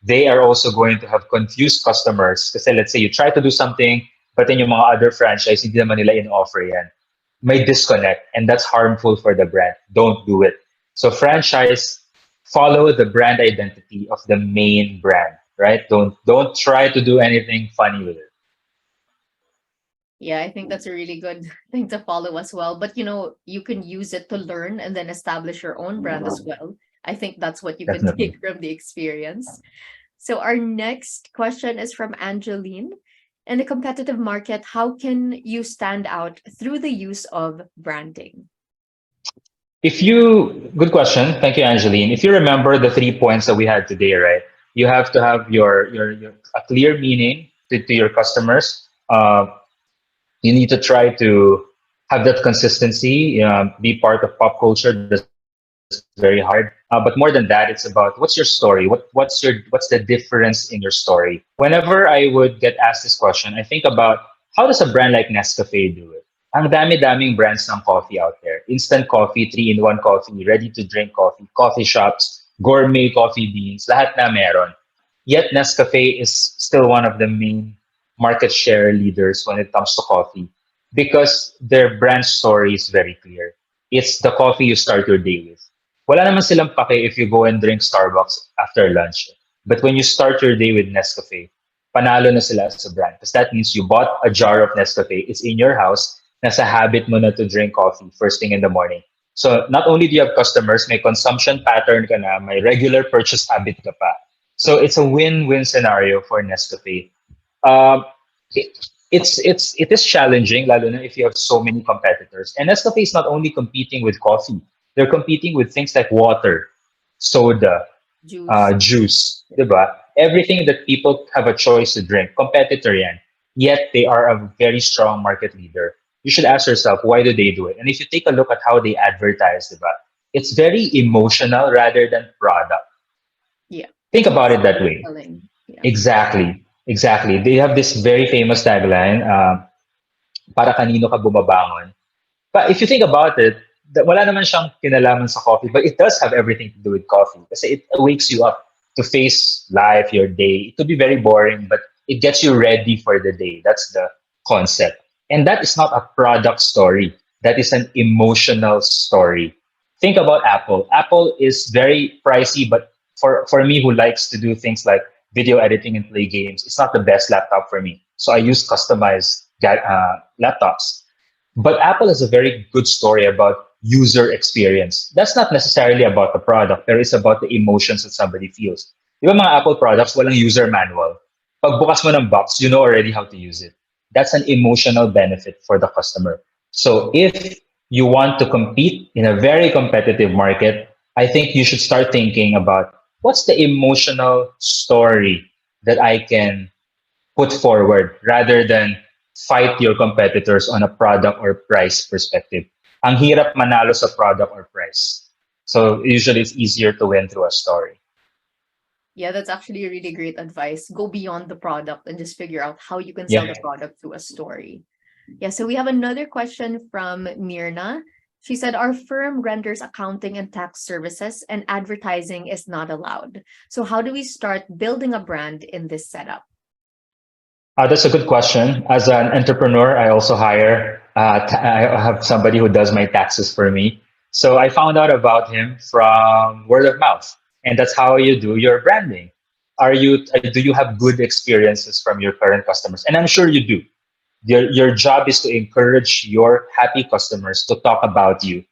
they are also going to have confused customers. Kasi let's say you try to do something, but then yung mga other franchise, hindi naman nila in-offer yan. May disconnect, and that's harmful for the brand. Don't do it. So franchise, follow the brand identity of the main brand, right? Don't try to do anything funny with it.
Yeah, I think that's a really good thing to follow as well. But you can use it to learn and then establish your own brand as well. I think that's what you can
Definitely.
take from the experience. So our next question is from Angeline. In a competitive market, how can you stand out through the use of branding?
Good question. Thank you, Angeline. If you remember the 3 points that we had today, right? You have to have your a clear meaning to your customers. You need to try to have that consistency, be part of pop culture. That's very hard. But more than that, it's about what's your story? What's the difference in your story? Whenever I would get asked this question, I think about how does a brand like Nescafe do it? Ang dami-daming brands ng coffee out there. Instant coffee, 3-in-1 coffee, ready-to-drink coffee, coffee shops, gourmet coffee beans, lahat na meron. Yet Nescafe is still one of the main market share leaders when it comes to coffee because their brand story is very clear. It's the coffee you start your day with. Wala naman silang pake if you go and drink Starbucks after lunch. But when you start your day with Nescafe, panalo na sila as a brand. Because that means you bought a jar of Nescafe, it's in your house, nasa habit mo na to drink coffee first thing in the morning. So not only do you have customers, may consumption pattern ka na, may regular purchase habit ka pa. So it's a win-win scenario for Nescafe. Um, it, it is challenging, lalo na if you have so many competitors. And Nescafe is not only competing with coffee; they're competing with things like water, soda,
Juice.
juice, diba? Everything that people have a choice to drink. Competitor yan. Yet they are a very strong market leader. You should ask yourself, why do they do it? And if you take a look at how they advertise, diba? It's very emotional rather than product.
Yeah.
Think
It's more
about it that way.
storytelling. Yeah.
Exactly. Exactly. They have this very famous tagline, para kanino ka bumabangon. But if you think about it, wala naman siyang kinalaman sa coffee, but it does have everything to do with coffee kasi it wakes you up to face life, your day. It could be very boring, but it gets you ready for the day. That's the concept. And that is not a product story. That is an emotional story. Think about Apple. Apple is very pricey, but for me who likes to do things like video editing and play games, it's not the best laptop for me. So I use customized laptops. But Apple has a very good story about user experience. That's not necessarily about the product, but it's about the emotions that somebody feels. Di ba mga Apple products, walang user manual. Pag bukas mo ng box, you know already how to use it. That's an emotional benefit for the customer. So if you want to compete in a very competitive market, I think you should start thinking about what's the emotional story that I can put forward rather than fight your competitors on a product or price perspective. Ang hirap manalo sa product or price. So usually it's easier to win through a story.
Yeah, that's actually a really great advice. Go beyond the product and just figure out how you can
Yeah.
sell the product through a story. Yeah, so we have another question from Mirna. She said, our firm renders accounting and tax services and advertising is not allowed. So how do we start building a brand in this setup?
That's a good question. As an entrepreneur, I also hire, I have somebody who does my taxes for me. So I found out about him from word of mouth. And that's how you do your branding. Do you have good experiences from your current customers? And I'm sure you do. Your job is to encourage your happy customers to talk about you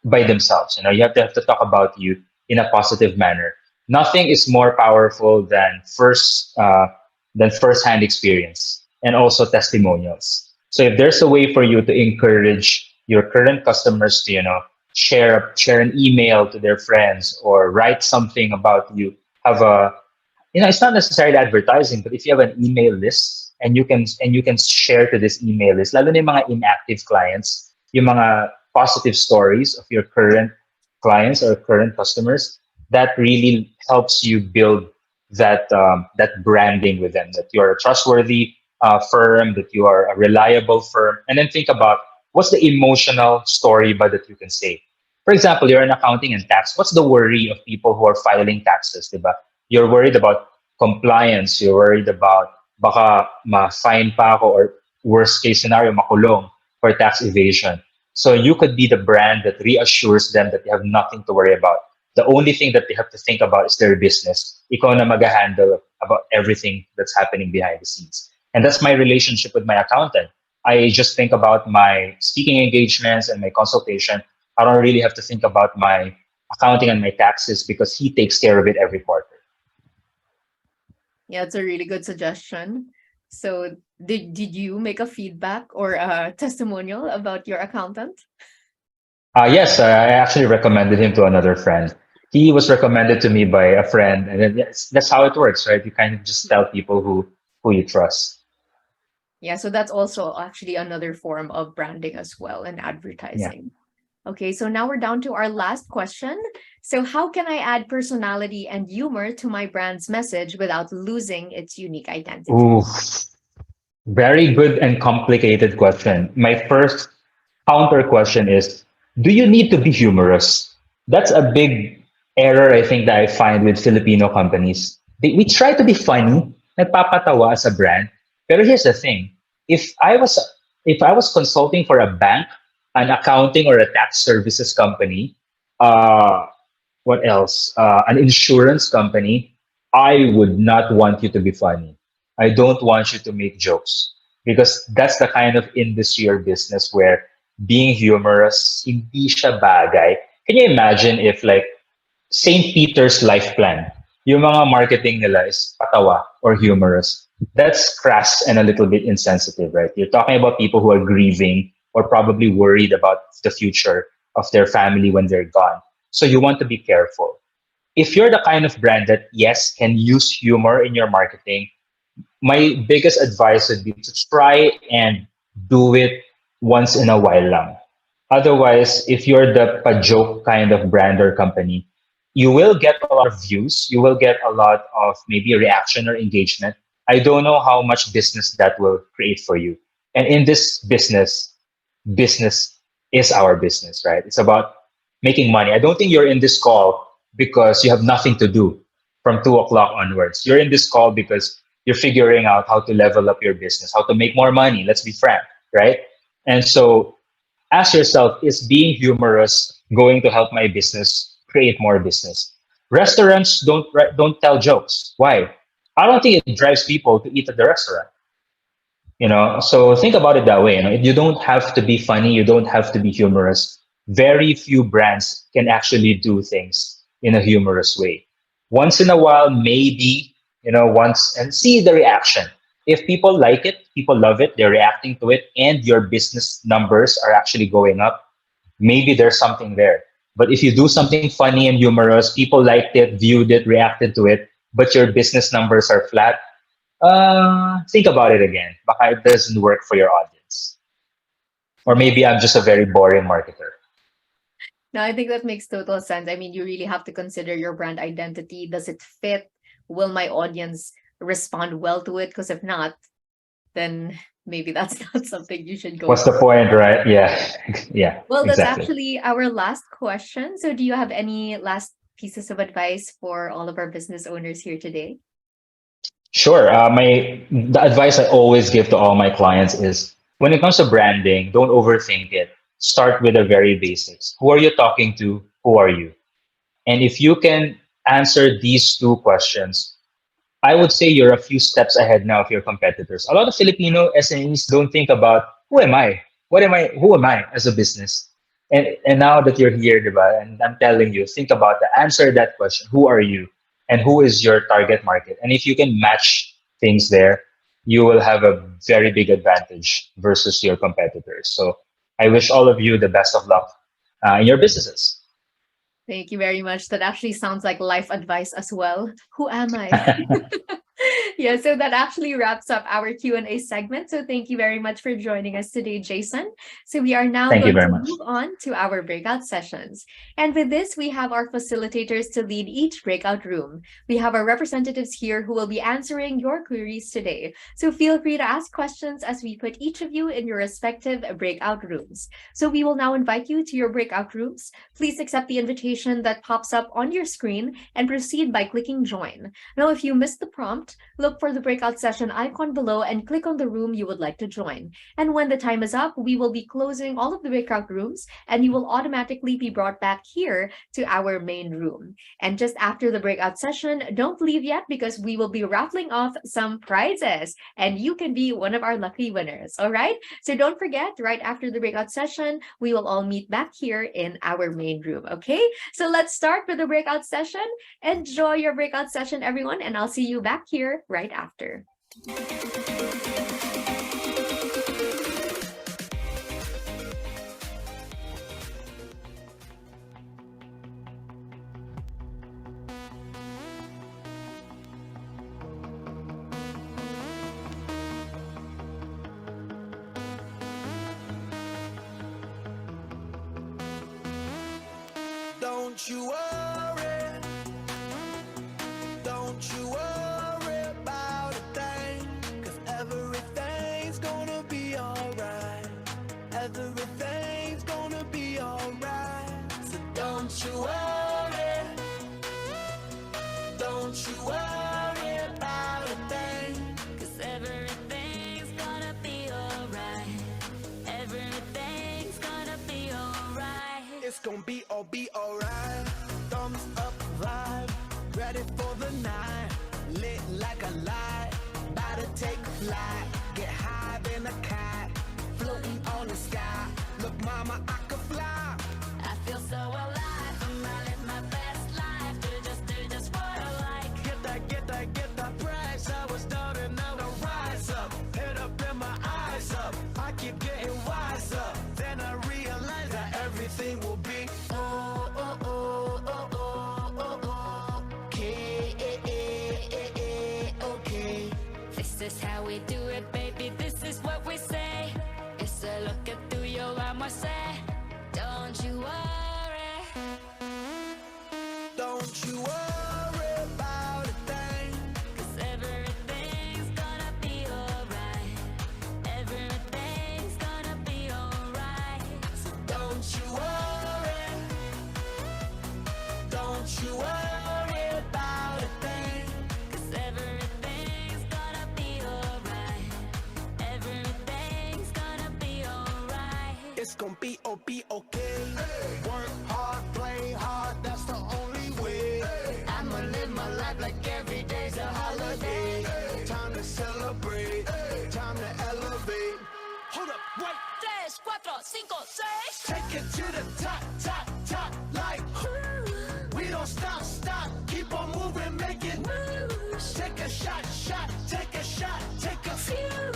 by themselves. You have to talk about you in a positive manner. Nothing is more powerful than first-hand experience and also testimonials. So if there's a way for you to encourage your current customers to share an email to their friends or write something about you, have a it's not necessarily advertising, but if you have an email list and you can share to this email list, lalo na yung mga inactive clients, yung mga positive stories of your current clients or current customers, that really helps you build that branding with them, that you're a trustworthy firm, that you are a reliable firm, and then think about what's the emotional story but that you can say. For example, you're in accounting and tax. What's the worry of people who are filing taxes, diba? You're worried about compliance. You're worried about baka ma-fine pa ako, or worst case scenario, makulong for tax evasion. So you could be the brand that reassures them that they have nothing to worry about. The only thing that they have to think about is their business. Ikaw na mag-handle about everything that's happening behind the scenes. And that's my relationship with my accountant. I just think about my speaking engagements and my consultation. I don't really have to think about my accounting and my taxes because he takes care of it every quarter.
Yeah, it's a really good suggestion. So did you make a feedback or a testimonial about your accountant?
Yes, I actually recommended him to another friend. He was recommended to me by a friend, and then that's how it works, right? You kind of just tell people who you trust.
Yeah, so that's also actually another form of branding as well and
Yeah.
advertising. Okay, so now we're down to our last question. So how can I add personality and humor to my brand's message without losing its unique identity?
Ooh, very good and complicated question. My first counter question is, do you need to be humorous? That's a big error I think that I find with Filipino companies. We try to be funny, nagpapatawa as a brand. Pero here's the thing. If I was consulting for a bank, an accounting or a tax services company, uh, what else? An insurance company, I would not want you to be funny. I don't want you to make jokes because that's the kind of industry or business where being humorous, hindi siya bagay. Can you imagine if like St. Peter's life plan, yung mga marketing nila is patawa or humorous? That's crass and a little bit insensitive, right? You're talking about people who are grieving or probably worried about the future of their family when they're gone. So you want to be careful. If you're the kind of brand that, yes, can use humor in your marketing, my biggest advice would be to try and do it once in a while lang. Otherwise, if you're the pa-joke kind of brand or company, you will get a lot of views, you will get a lot of maybe reaction or engagement. I don't know how much business that will create for you. And in this business, business is our business, right? It's about making money. I don't think you're in this call because you have nothing to do from 2 o'clock onwards. You're in this call because you're figuring out how to level up your business, how to make more money. Let's be frank, right? And so ask yourself, is being humorous going to help my business create more business? Restaurants don't tell jokes. Why? I don't think it drives people to eat at the restaurant. So think about it that way. You don't have to be funny, you don't have to be humorous. Very few brands can actually do things in a humorous way. Once in a while, maybe, once, and see the reaction. If people like it, people love it, they're reacting to it, and your business numbers are actually going up, maybe there's something there. But if you do something funny and humorous, people liked it, viewed it, reacted to it, but your business numbers are flat, think about it again. Baka it doesn't work for your audience. Or maybe I'm just a very boring marketer.
No, I think that makes total sense. I mean, you really have to consider your brand identity. Does it fit? Will my audience respond well to it? Because if not, then maybe that's not something you should go
What's
for.
the point, right? Yeah. Yeah.
Well, that's
exactly.
actually our last question. So do you have any last pieces of advice for all of our business owners here today?
Sure. The advice I always give to all my clients is when it comes to branding, don't overthink it. Start with the very basics. Who are you talking to? Who are you? And if you can answer these two questions, I would say you're a few steps ahead now of your competitors. A lot of Filipino SMEs don't think about who am I? What am I? Who am I as a business? And now that you're here, diba, and I'm telling you, think about that. Answer that question. Who are you? And who is your target market? And if you can match things there, you will have a very big advantage versus your competitors. So I wish all of you the best of luck in your businesses.
Thank you very much. That actually sounds like life advice as well. Who am I? Yeah, so that actually wraps up our Q&A segment. So thank you very much for joining us today, Jason. So we are now going to move on to our breakout sessions. And with this, we have our facilitators to lead each breakout room. We have our representatives here who will be answering your queries today. So feel free to ask questions as we put each of you in your respective breakout rooms. So we will now invite you to your breakout rooms. Please accept the invitation that pops up on your screen and proceed by clicking join. Now, if you missed the prompt, look for the breakout session icon below and click on the room you would like to join. And when the time is up, we will be closing all of the breakout rooms and you will automatically be brought back here to our main room. And just after the breakout session, don't leave yet because we will be raffling off some prizes and you can be one of our lucky winners. All right. So don't forget, right after the breakout session, we will all meet back here in our main room. Okay. So let's start with the breakout session. Enjoy your breakout session, everyone. And I'll see you back here right after.
Don't you worry, don't you worry about a thing, 'cause everything's gonna be alright, everything's gonna be alright, so don't you worry about a thing, 'cause everything's gonna be alright, everything's gonna be alright, it's gonna be alright, thumbs up vibe, ready for the night, lit like a light, about to take a flight, get high than a kite, floating on the sky, look my we do it, baby, this is what we say. It's a look at tuyo, vamos a hacer. Don't you worry.
Don't you worry about a thing,
'Cause everything's gonna be alright. Everything's gonna be alright.
so don't you worry. Don't you worry about a thing.
'Cause everything's gonna be alright. Everything's gonna be alright.
It's gonna be okay. Work hard, play hard, that's the only way. I'ma live my life like every day's a holiday. Time to celebrate, time to elevate. Hold up, wait.
3, 4, 5, 6.
Take it to the top, top, top, like we don't stop, stop, keep on moving, make it moves. Take a shot, shot, take a shot, take a few.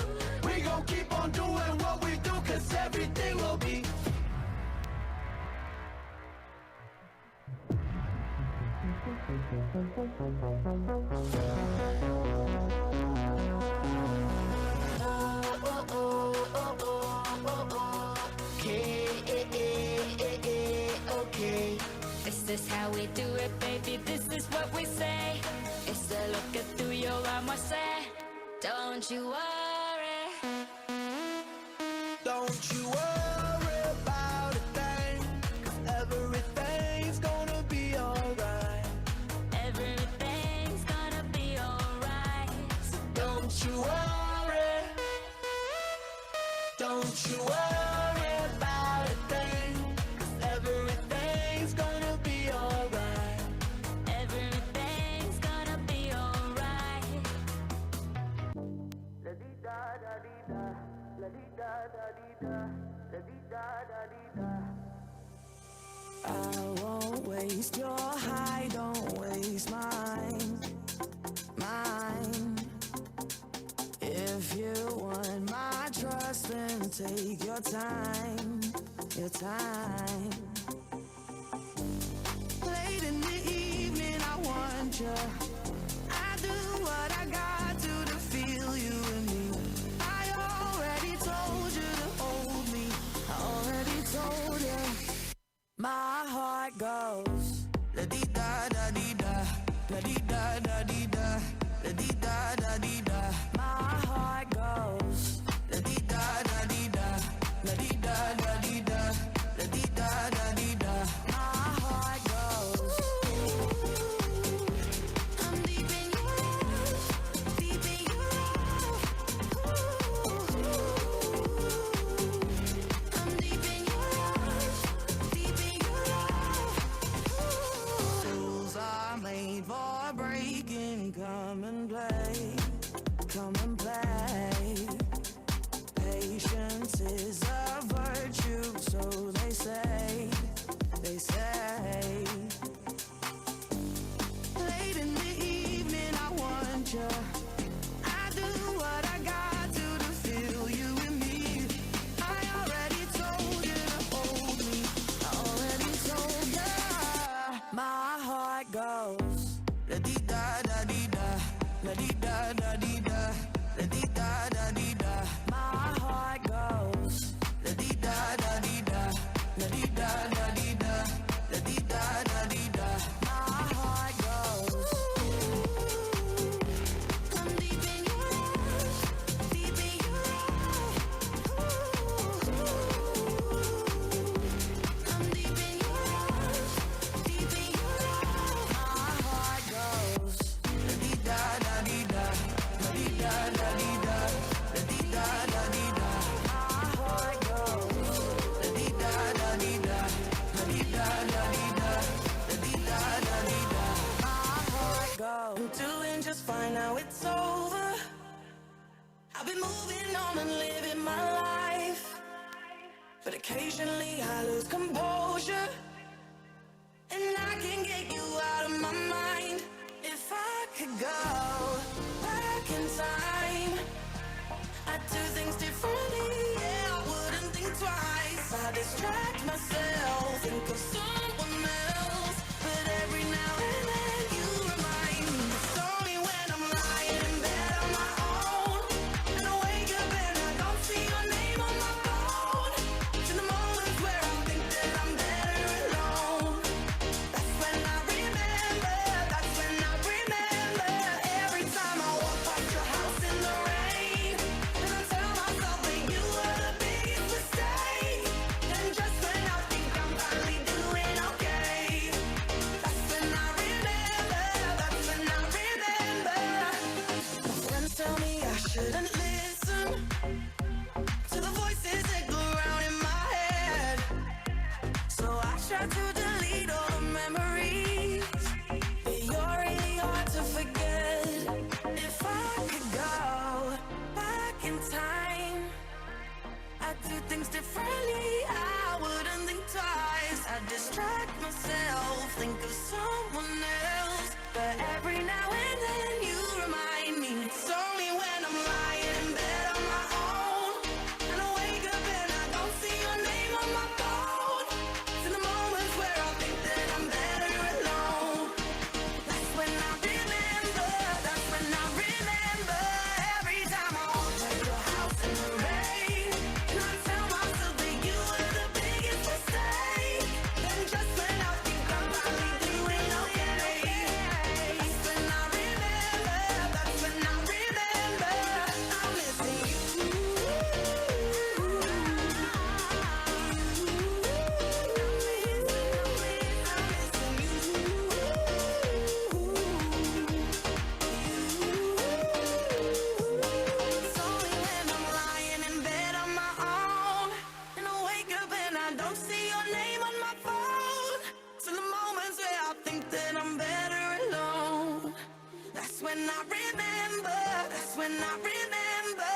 We gon' keep on doing what we do, 'cause everything will be.
Okay. This is how we do it, baby, this is what we say. It's a look at tuyo, vamos a hacer. Don't you worry.
Don't you worry about a thing, 'cause everything's gonna be alright.
Everything's gonna be alright.
So don't you worry. Don't you worry about a thing, 'cause everything's gonna be alright.
Everything's gonna be alright.
I won't waste your high, don't waste mine, mine. If you want my trust, then take your time, your time. Late in the evening, I want you. I do what I got to feel you and me. I already told you to hold me. I already told you. My heart goes la di da da di da, la di da da di da, la di da da di da. My heart goes la di da da di da, la di da da di da, la di da da di da. My heart goes. I'm deep in your love, deep in your love. I'm deep in your love, deep in your love. Rules are made for breaking. Come and play, come and play. Patience is a virtue, so they say, they say. Late in the evening, I want you. I do what I got to feel you and me. I already told you to hold me. I already told you. My heart goes la di da da di da, la di da da di da, la di da da di da. My heart goes la di da da di da, la di da da di da, la di da da di da. My heart goes. I'm deep in your love, deep in your love. I'm deep in your love, deep in your love. My heart goes la di da da di da, la di da da di da, la di da da di da. My heart goes la di da da di da, la di da da di da, la di da da di da. My heart goes. I'm doing just fine now, it's over. I've been moving on and living my life, but occasionally I lose composure, and I can't get you out of my mind. If I could go back in time, I'd do things differently. Yeah, I wouldn't think twice. I distract myself, think of someone else, but every now and then you remind me. It's only when I'm lying in bed on my own, try to delete all the memories, but you're really hard to forget. If I could go back in time, I'd do things differently. I wouldn't think twice. I'd distract myself, think of someone else. But every now and then you remind me it's only when I'm lying in bed on my own, and I wake up and I don't see your name on my phone. It's in the moments where I think that I'm better alone. That's when I remember, that's when I remember. Every time I walk to your house in the rain, and I tell myself that you were the biggest mistake. Then just when I think I'm finally doing okay, that's when I remember, that's when I remember. I'm missing you. It's only when I'm lying in bed on my own, and I wake up and I don't see your name on my phone. Till the moments where I think that I'm better alone. That's when I remember, that's when I remember.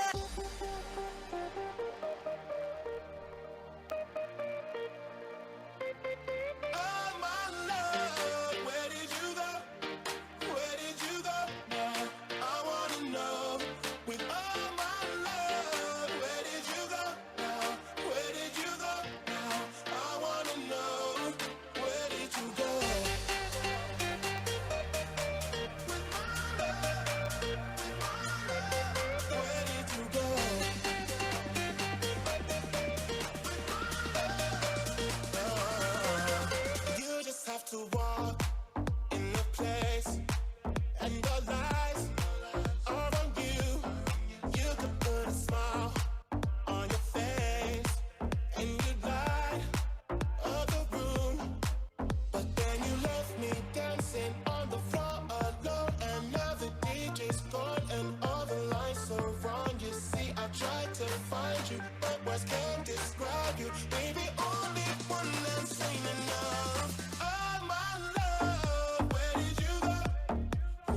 Oh my love, where did you go? Where did you go now? I wanna know. With all my love, where did you go now? Where did you go now? I wanna know. Where did you go? Where did you go? You just have to walk in the place, and the lights are on you. You could put a smile on your face, and you light up the room. But then you left me dancing on the floor alone, and now the DJ's gone, and all the lights are wrong. You see, I tried to find you, but words can't describe you. Baby, only one that's ain't enough. Oh my love, where did you go?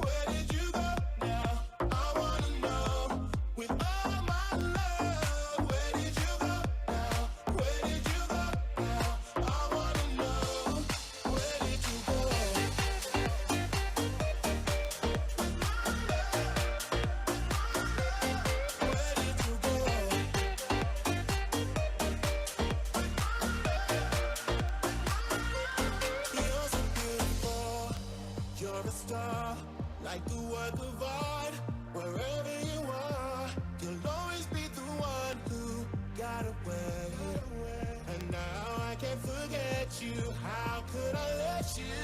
Where did you go now? I wanna know. With all my love, where did you go now? Where did you go now? I wanna know. Where did you go? Where did you go? You're so beautiful. You're a star, like a work of art. Wherever you are, you'll always be the one who got away. And now I can't forget you. How could I let you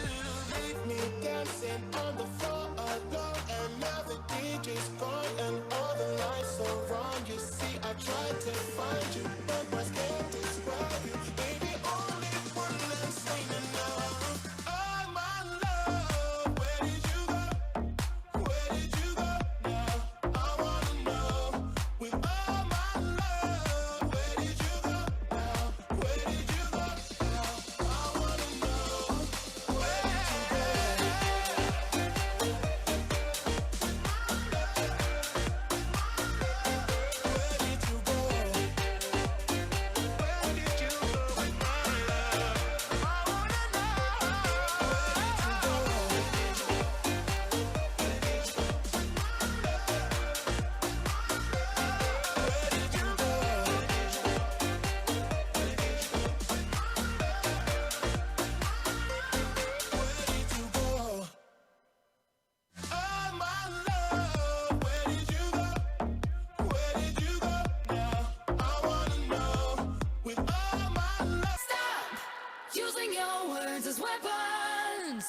leave me dancing on the floor alone? And now the DJ's gone, and all the lights are wrong. You see, I tried to find you, but words can't describe you. Baby, only one that's ain't enough. Oh my love, where did you go? Where did you go now? I wanna know. With all my love, where did you go now? Where did you go now? I wanna know. Where did you go? Where did you go? Where did you go with my love? I wanna know. Where did you go? Where did you go? Where did you go? Oh my love, where did you go? Where did you go now? I wanna know. With all my love.
Stop using your words as weapons.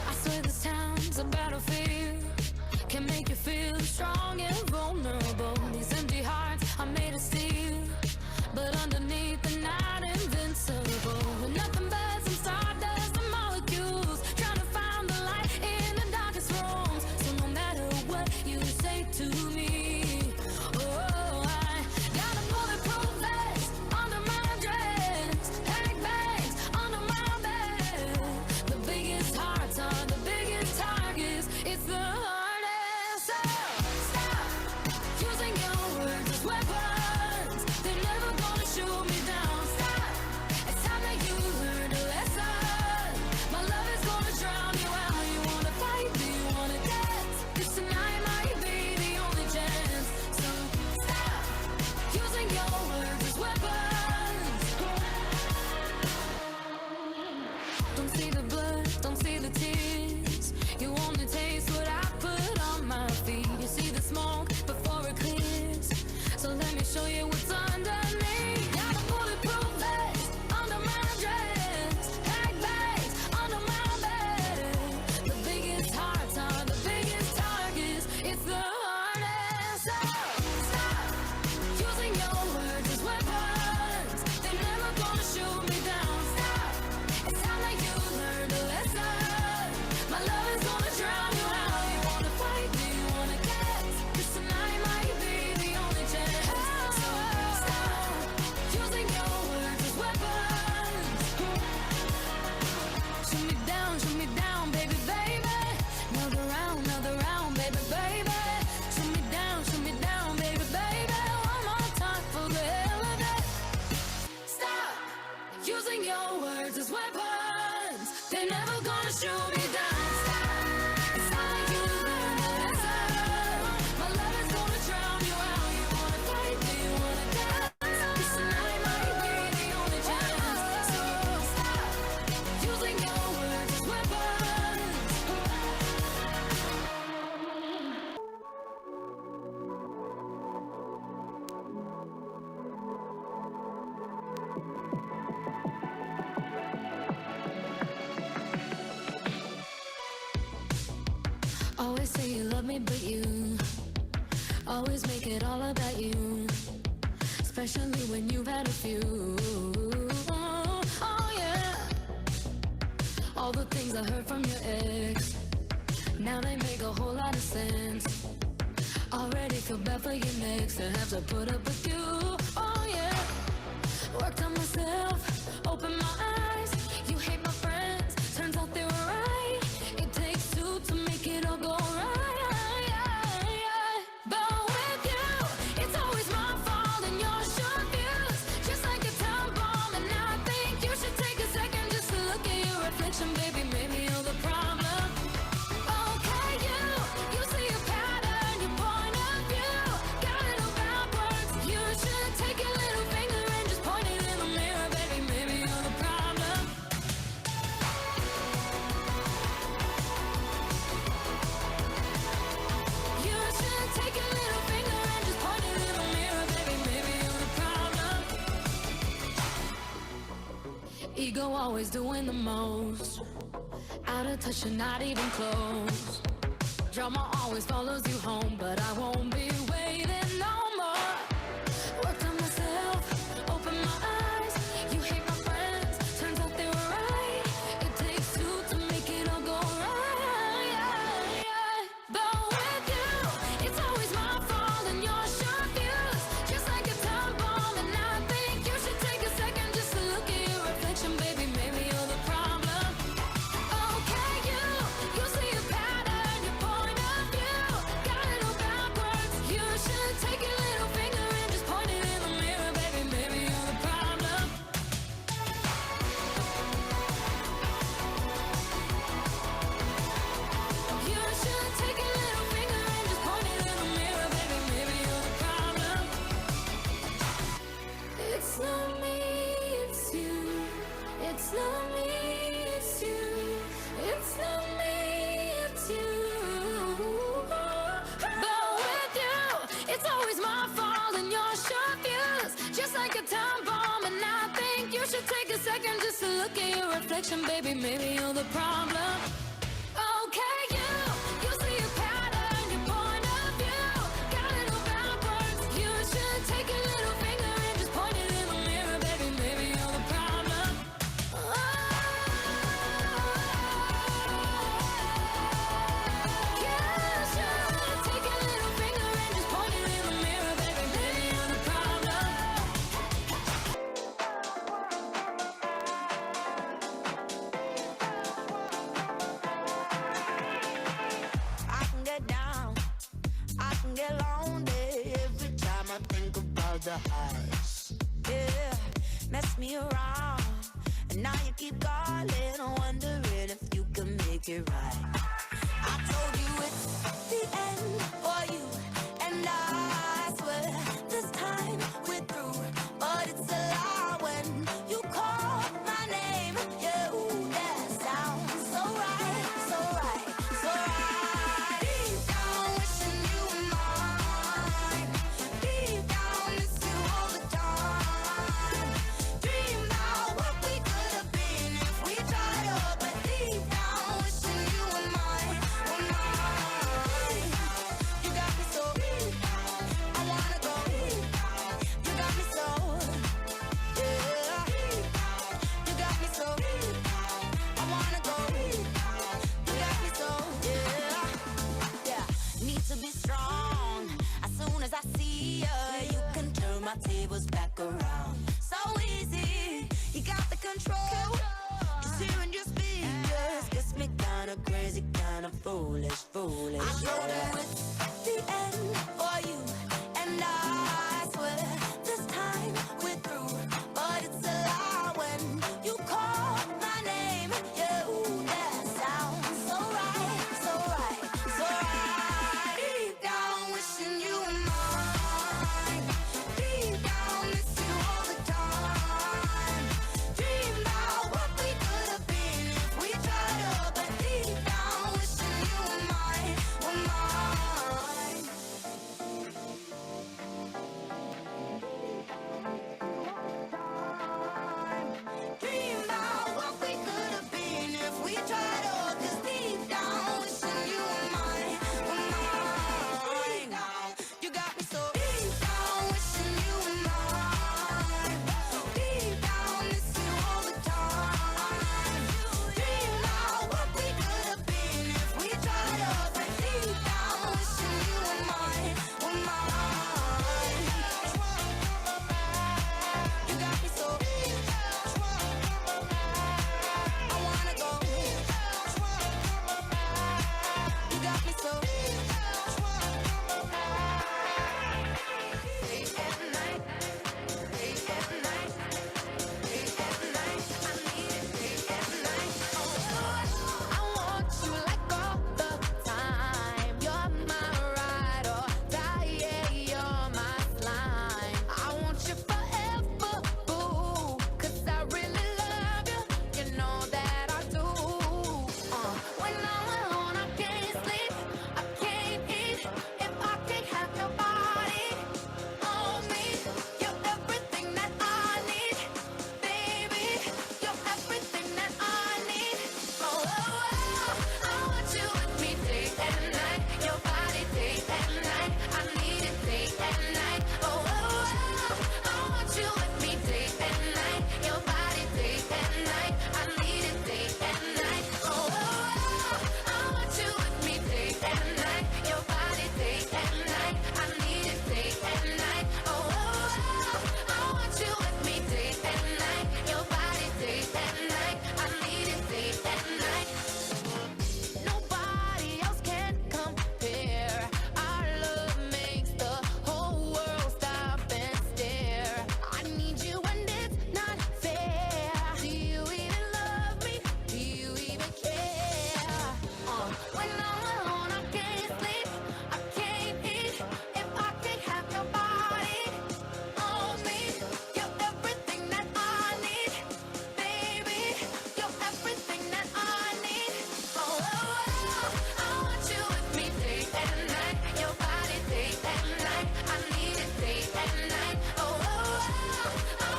I swear this town's a battlefield. Can make you feel strong and vulnerable. These empty hearts are made of steel, but underneath they're not invincible. We're nothing but some stardust and molecules, trying to find the light in the darkest rooms. So no matter what you say to me, oh, I got a bulletproof vest under my dress. Pack bag Using your words as weapons. Don't see the blood, don't see the tears. You only taste what I put on my feet. You see the smoke before it clears. So let me show you what's underneath. Got a bulletproof vest under my dress. Pack bags under my bed. The biggest hearts are the biggest targets. It's the hardest. So stop using your words as weapons. They're never gonna shoot me down. Stop. It's time that you learned a lesson. My love is gonna drown you out. You wanna fight? Do you wanna dance? 'Cause tonight might be the only chance. So stop using your words as weapons. Shoot me down, baby, baby. Another round, baby, baby. Shoot me down, baby, baby. One more time for the hell of it. Stop using your words as weapons. They're never gonna shoot me down. Stop. It's not like you learned a lesson. My love is gonna drown you out. You wanna fight? Do you wanna dance? 'Cause tonight might be the only chance. So stop using your words as weapons. Always say you love me, but you always make it all about you. Especially when you've had a few. Oh yeah. All the things I heard from your ex, now they make a whole lot of sense. Already feel bad for your next to have to put up with you. Oh yeah. Worked on myself, opened my eyes. You hate my friends, turns out they were right. It takes two to make it all go right. But with you, it's always my fault and your short views. Just like a time bomb, and I think you should take a second just to look at your reflection, baby. Maybe you're the problem. Okay, you see a pattern, your point of view. Got it all backwards. You should take your little finger and just point it in the mirror, baby. Maybe you're the problem. You should take your little finger and just point it in the mirror, baby. Maybe you're the problem. Ego always doing the most. Out of touch and not even close. Drama always follows you home, but I won't be waiting no more. Worked on myself, opened my eyes. You hate my friends, turns out they were right. It takes two to make it all go right. But with you, it's always my fault and your short views. Just like a time bomb, and I think you should take a second just to look at your reflection, baby. Maybe you're the problem. Okay, you see a pattern, your point of view. Got it all backwards. You should take your little finger and just point it in the mirror, baby. Maybe you're the problem. You should take your little finger and just point it in the mirror, baby. Maybe you're the problem. It's not me, it's you. It's not me, it's you. It's not me, it's you. But with you, it's always my fault and your short views. Just like a time bomb, and I think you should take a second just to look at your reflection, baby. Maybe you're the problem. Okay, you see a pattern, your point of view. Got it all backwards. You should take your little finger and just point it in the mirror, baby. Maybe you're the problem. You should take your little finger and just point it in the mirror, baby. Maybe you're the problem.
I can get down, I can get lonely every time I think about the highs. Yeah, mess me around, and now you keep calling, wondering if you can make it right. I told you it's the end for you, and I swear this time we're through.
my tables back around. So easy, you got the control. Just hearing your speech just gets me kinda crazy, kinda foolish. I know that it's the end for you and I swear this time we're through, but it's a lie when you call my name. Yeah, ooh, that sounds so right, so right, so right. Deep down wishing you were mine. Deep down miss you all the time. Dream about what we could have been if we tried to, but deep down wishing you were mine, were mine. Dream about what we could have been if we tried to, 'cause deep down wishing you were mine, were mine. You got me so deep down wishing you were mine. Deep down miss you all the time. Dream about what we could have been if we tried to, but deep down wishing you were mine, were mine. You got me so I wanna go. You got me so late at night, late at night, late at night. I need it late at night. I want you like all the time. You're my ride or die, yeah, you're my slime. I want you forever, boo, 'cause I really love you. You know that I do. When I'm alone, I can't sleep, I can't eat if I can't have your body on me. You're everything that I need, baby. You're everything that I need. I want you with me day and night. Your body day and night. I need it day and night. I want you with me day and night. Your body day and night. I need it day and night. I want you with me day and night. Your body day and night. I need it day and night. I want you with me day and night. Your body day and night. I need it day and night. Nobody else can compare. Our love makes the whole world stop and stare. I need you and it's not fair. Do you even love me? Do you even care? When I'm alone, I can't sleep, I can't eat if I can't have your body on me. You're everything that I need, baby. You're everything that I need. I want you with me day and night. Your body day and night. I need it day and night. I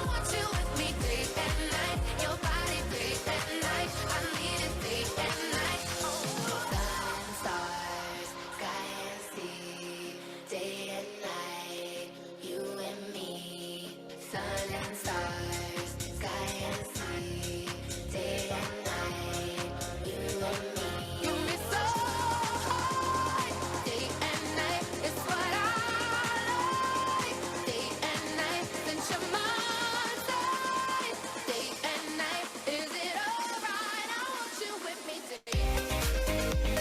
want you with me day and night. Your body day and night. I need it day and night. Stars, sky and sea, day and night. You and me. Sun and stars, sky and sea, day and night. You and me. You me so high, day and night. It's what I like. Day and night, since you're my side. Day and night, is it alright? I want you with me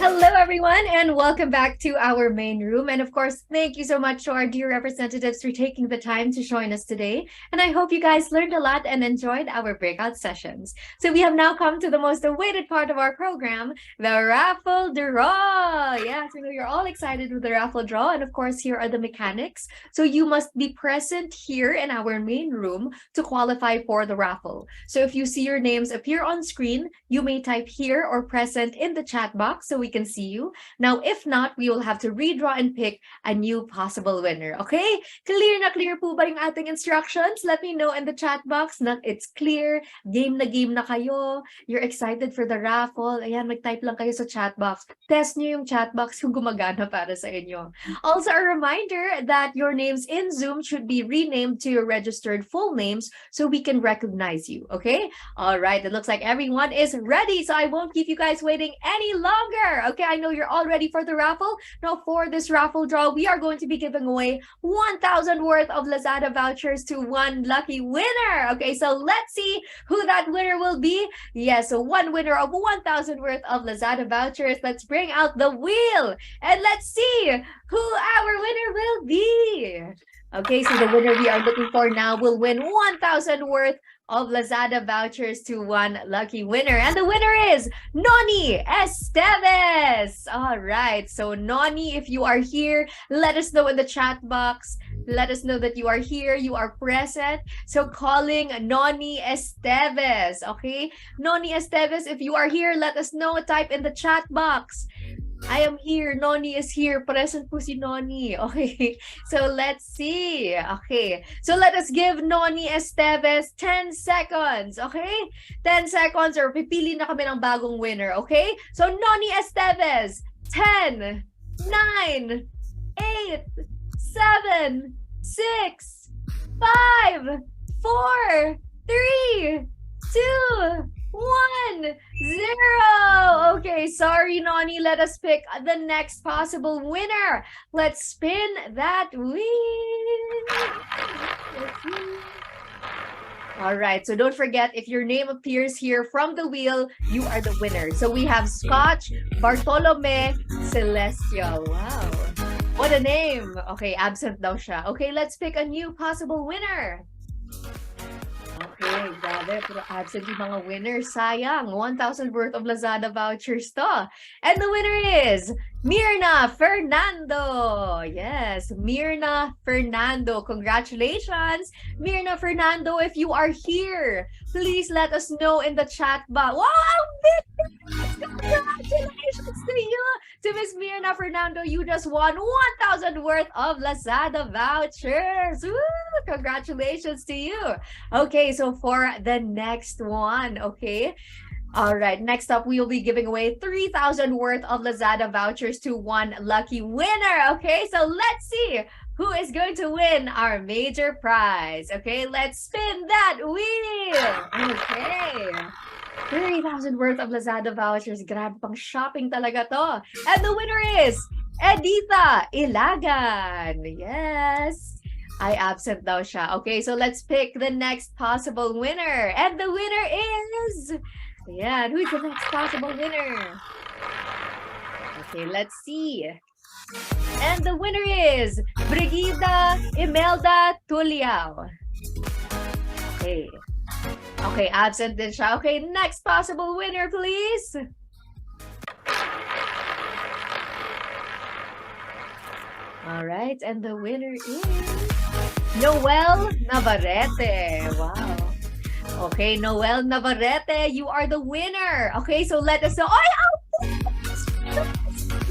Hello, everyone, and welcome back to our main room. And of course, thank you so much to our dear representatives for taking the time to join us today. And I hope you guys learned a lot and enjoyed our breakout sessions. So we have now come to the most awaited part of our program, the raffle draw. Yes, we know you're all excited with the raffle draw. And of course, here are the mechanics. So you must be present here in our main room to qualify for the raffle. So if you see your names appear on screen, you may type here or present in the chat box so we can see you. Now, if not, we will have to redraw and pick a new possible winner. Okay? Clear na clear po ba yung ating instructions? Let me know in the chat box na it's clear. Game na kayo. You're excited for the raffle. Ayan, mag-type lang kayo sa chat box. Test nyo yung chat box kung gumagana para sa inyo. Also, a reminder that your names in Zoom should be renamed to your registered full names so we can recognize you. Okay? All right. It looks like everyone is ready, so I won't keep you guys waiting any longer. winner. Okay, I know you're all ready for the raffle. Now, for this raffle draw, we are going to be giving away 1,000 worth of Lazada vouchers to one lucky winner. Okay, so let's see who that winner will be. Yes, so one winner of 1,000 worth of Lazada vouchers. Let's bring out the wheel and let's see who our winner will be. Okay, so the winner we are looking for now will win 1,000 worth of Lazada vouchers to one lucky winner. And the winner is Noni Esteves. All right, so Noni, if you are here, let us know in the chat box. Let us know that you are here, you are present. So calling Noni Esteves, okay? Noni Esteves, if you are here, let us know. Type in the chat box. I am here. Noni is here. Present po si Noni. Okay. So let's see. Okay. So let us give Noni Esteves 10 seconds. Okay? 10 seconds or pipili na kami ng bagong winner. Okay? So Noni Esteves, 10, 9, 8, 7, 6, 5, 4, 3, 2, 1, 0. Okay, sorry, Noni. Let us pick the next possible winner. Let's spin that wheel. All right, so don't forget, if your name appears here from the wheel, you are the winner. So we have Scotch Bartolome Celestial. Wow. What a name. Okay, absent daw siya. Okay, let's pick a new possible winner. Okay, grabe. Pero absent yung mga winners. Sayang. 1,000 worth of Lazada vouchers to. And the winner is Mirna Fernando. Yes, Mirna Fernando. Congratulations, Mirna Fernando. If you are here, please let us know in the chat box. Wow, congratulations to you, to Miss Mirna Fernando. You just won 1,000 worth of Lazada vouchers. Woo! Congratulations to you. Okay, so for the next one, okay. All right, next up, we will be giving away 3,000 worth of Lazada vouchers to one lucky winner. Okay, so let's see who is going to win our major prize. Okay, let's spin that wheel. Okay. 3,000 worth of Lazada vouchers. Grabe, pang shopping talaga to. And the winner is Editha Ilagan. Yes. I absent daw siya. Okay, so let's pick the next possible winner. And the winner is... Yeah, who's the next possible winner? Okay, let's see. And the winner is Brigida Imelda Tuliao. Okay. Okay, absent din siya. Okay, next possible winner, please. All right, and the winner is Noel Navarrete. Wow. Okay, Noel Navarrete, you are the winner. Okay, so let us know.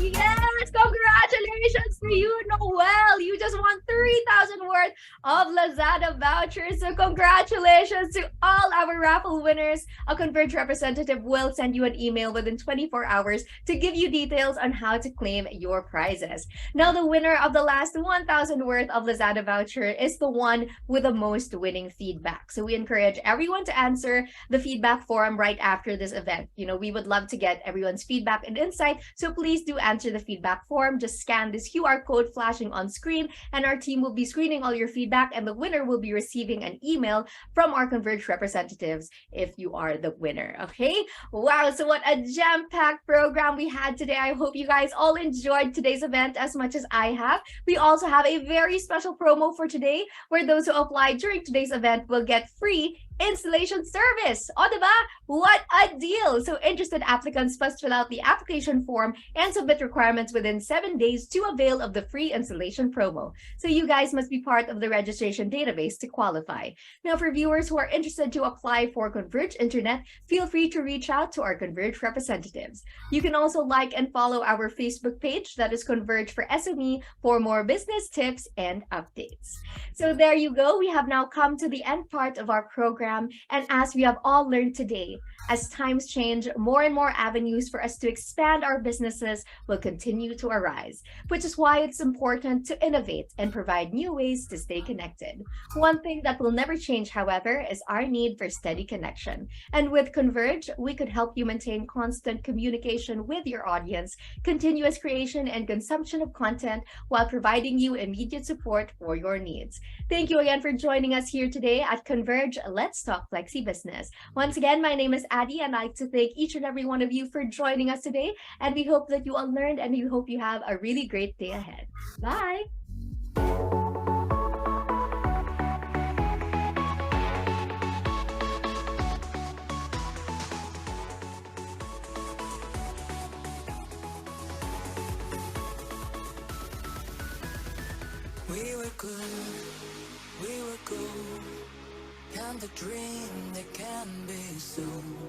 Yes, congratulations to you, Noel. You just won 3,000 worth of Lazada vouchers. So congratulations to all our raffle winners. A Converge representative will send you an email within 24 hours to give you details on how to claim your prizes. Now, the winner of the last 1,000 worth of Lazada voucher is the one with the most winning feedback. So we encourage everyone to answer the feedback forum right after this event. You know, we would love to get everyone's feedback and insight. So please do answer the feedback form. Just scan this QR code flashing on screen, and our team will be screening all your feedback, and the winner will be receiving an email from our Converge representatives if you are the winner. Okay? Wow, so what a jam-packed program we had today. I hope you guys all enjoyed today's event as much as I have. We also have a very special promo for today, where those who apply during today's event will get free installation service. O, diba? What a deal! So interested applicants must fill out the application form and submit requirements within 7 days to avail of the free installation promo. So you guys must be part of the registration database to qualify. Now, for viewers who are interested to apply for Converge Internet, feel free to reach out to our Converge representatives. You can also like and follow our Facebook page, that is Converge for SME, for more business tips and updates. So there you go. We have now come to the end part of our program. program. And as we have all learned today, as times change, more and more avenues for us to expand our businesses will continue to arise, which is why it's important to innovate and provide new ways to stay connected. One thing that will never change, however, is our need for steady connection. And with Converge, we could help you maintain constant communication with your audience, continuous creation and consumption of content, while providing you immediate support for your needs. Thank you again for joining us here today at Converge. Let's talk Flexi Business. Once again, my name is Addie, and I'd like to thank each and every one of you for joining us today. And we hope that you all learned, and we hope you have a really great day ahead. Bye.
We were good, we were gold, and the dream that can be sold.